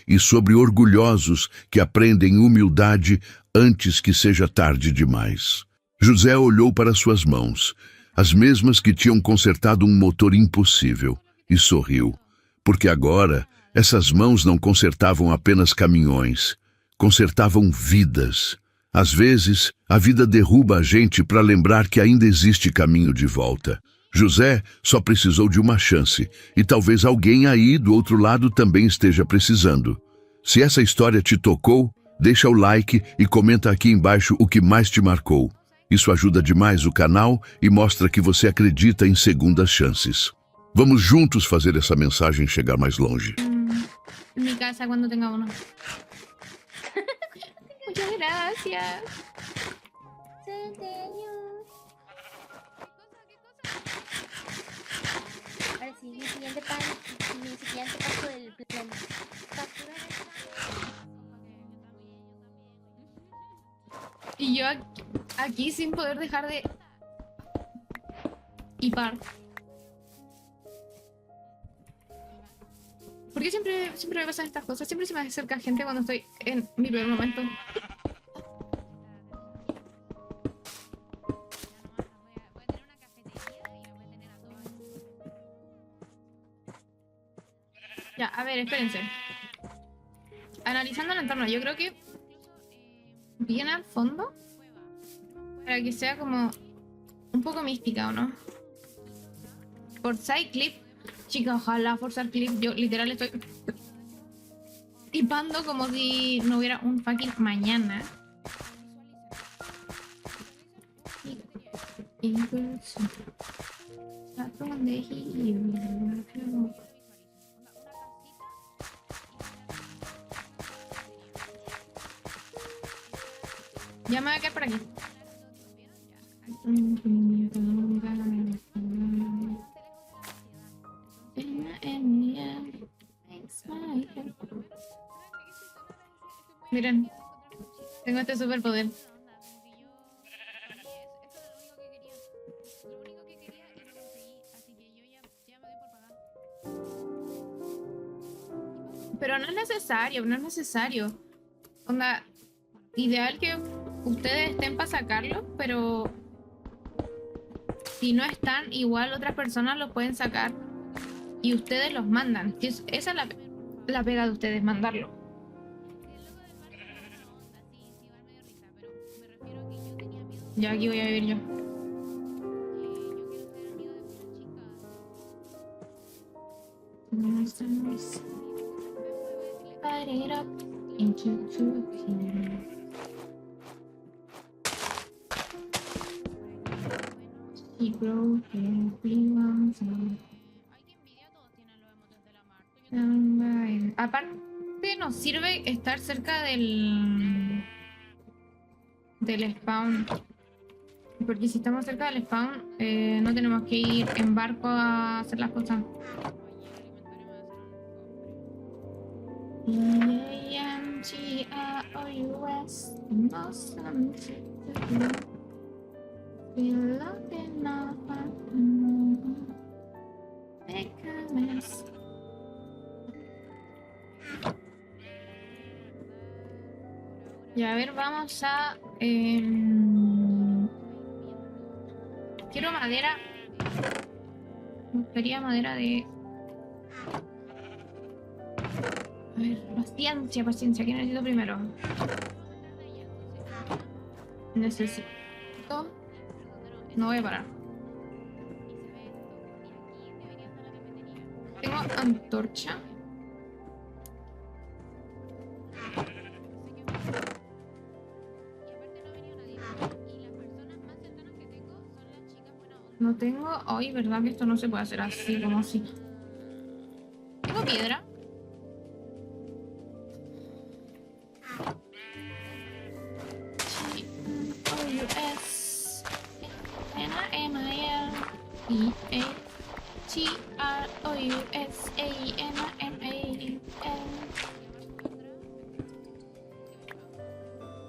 e sobre orgulhosos que aprendem humildade antes que seja tarde demais. José olhou para suas mãos, as mesmas que tinham consertado um motor impossível, e sorriu, porque agora essas mãos não consertavam apenas caminhões, consertavam vidas. Às vezes, a vida derruba a gente para lembrar que ainda existe caminho de volta. José só precisou de uma chance, e talvez alguém aí do outro lado também esteja precisando. Se essa história te tocou, deixa o like e comenta aqui embaixo o que mais te marcou. Isso ajuda demais o canal e mostra que você acredita em segundas chances. Vamos juntos fazer essa mensagem chegar mais longe.
En mi casa cuando tenga uno. Muchas gracias.
Ahora sí, mi siguiente paso del plan. Capturar
Y yo aquí sin poder dejar de hipar. Porque siempre me pasan estas cosas. Siempre se me acerca gente cuando estoy en mi peor momento. Ya, a ver, espérense. Analizando el entorno, yo creo que bien al fondo para que sea como un poco mística, ¿o no? Forzar clip. Chica, ojalá forzar clip. Yo literal estoy tipando como si no hubiera un fucking mañana. Ya me voy a quedar por aquí. Miren, tengo este superpoder. Pero no es necesario, no es necesario. Onda, ideal que ustedes estén para sacarlo, pero si no están, igual otras personas lo pueden sacar y ustedes los mandan. Esa es la pega de ustedes, mandarlo. Ya aquí voy a vivir yo. Aparte nos sirve estar cerca del spawn, porque si estamos cerca del spawn no tenemos que ir en barco a hacer las cosas. Y a ver, vamos a... quiero madera. Me gustaría madera de... A ver, paciencia, paciencia. ¿Qué necesito primero? Necesito... No voy a parar. Tengo antorcha. No tengo... Ay, ¿verdad que esto no se puede hacer así, como así? ¿Tengo piedra?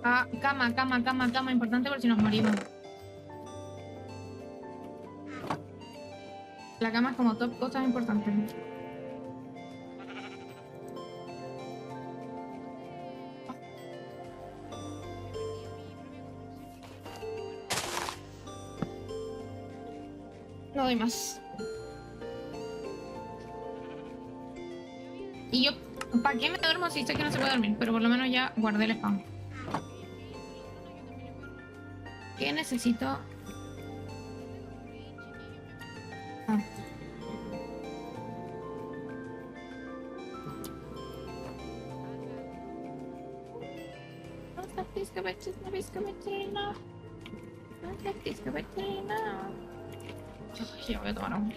Ah, cama, importante por si nos morimos. La cama es como top cosas importantes. No doy más. Y yo, ¿para qué me duermo si sé que no se puede dormir? Pero por lo menos ya guardé el spam. ¿Qué necesito? Ah. Ya voy a tomar uno.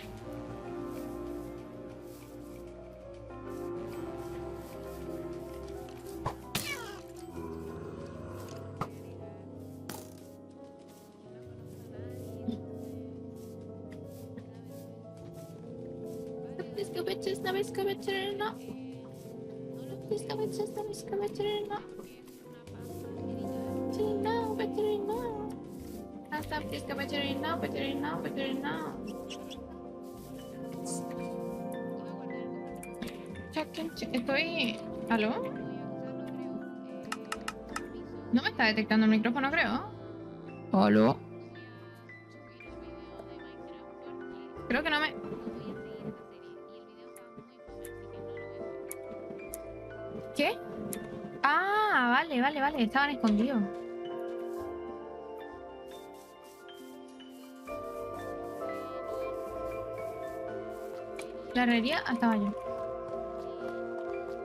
Estoy... ¿Aló? No me está detectando el micrófono, creo. ¿Aló? Creo que no me... ¿Qué? Ah, vale. Estaban escondidos. La herrería hasta allá.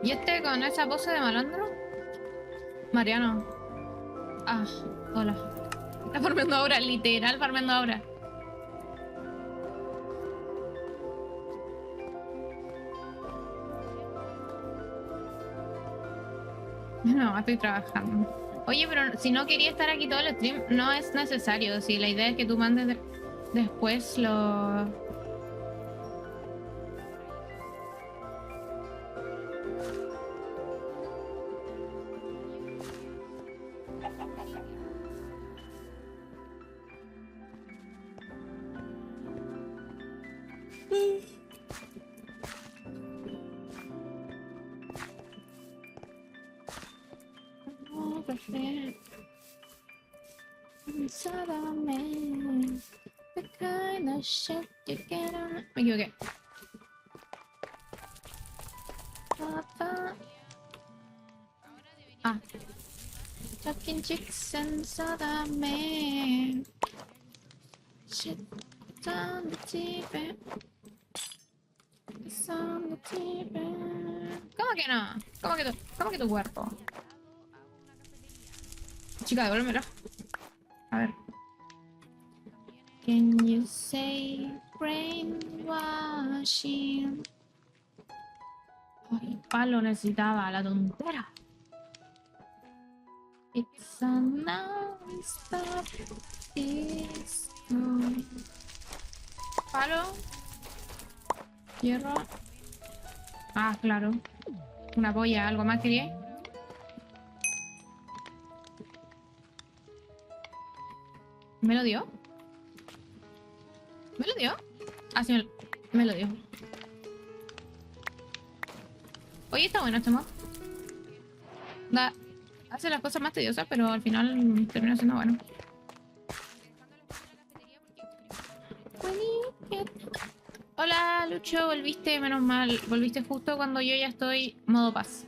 ¿Y este con esa pose de malandro? Mariano. Ah, hola. Está farmeando ahora, literal farmeando ahora. No, estoy trabajando. Oye, pero si no quería estar aquí todo el stream, no es necesario. Si la idea es que tú mandes después lo... Me equivoqué. Ah. Talking chicks and soda man. Shit on the TV. It's on the TV. ¿Cómo que no? ¿Cómo que tu cuerpo? Chica, devuélvemelo. A ver. Can you say brainwashing? Ay, palo necesitaba, la tontera. It's a non-stop disco. Palo. Hierro. Ah, claro. Una polla, ¿algo más quería? ¿Me lo dio? ¿Me lo dio? Ah, sí, me lo dio. Oye, está bueno este mod. Hace las cosas más tediosas, pero al final termina siendo bueno. Hola, Lucho, volviste, menos mal. Volviste justo cuando yo ya estoy modo paz.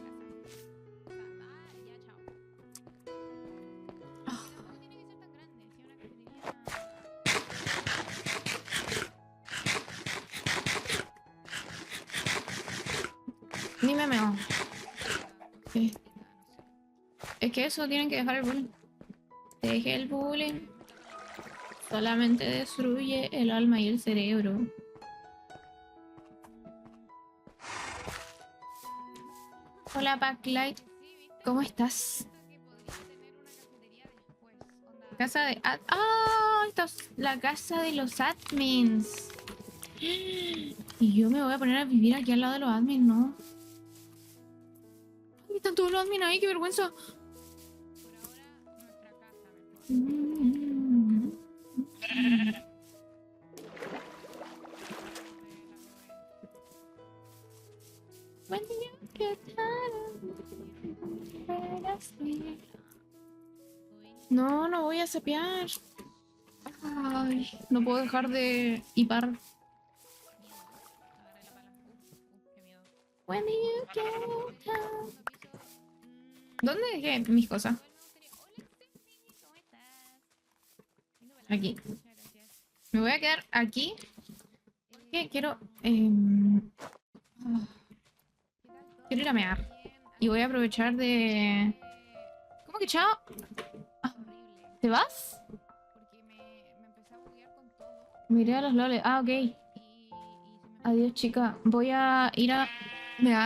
Ni me meo. ¿Qué? Es que eso, tienen que dejar el bullying. Deje el bullying. Solamente destruye el alma y el cerebro. Hola, Backlight. ¿Cómo estás? Casa de... ¡Ah! Esta es la casa de los admins. Y yo me voy a poner a vivir aquí al lado de los admins, ¿no? Ay, están todos los admins ahí, qué vergüenza. When you get tired of me. No, no voy a sapear. Ay, no puedo dejar de hipar. When you get tired. ¿Dónde dejé mis cosas? Aquí. Me voy a quedar aquí. Porque quiero... quiero ir a mear. Y voy a aprovechar de... ¿Cómo que chao? Ah, ¿te vas? Miré a los loles. Ah, ok. Adiós, chica. Voy a ir a mear.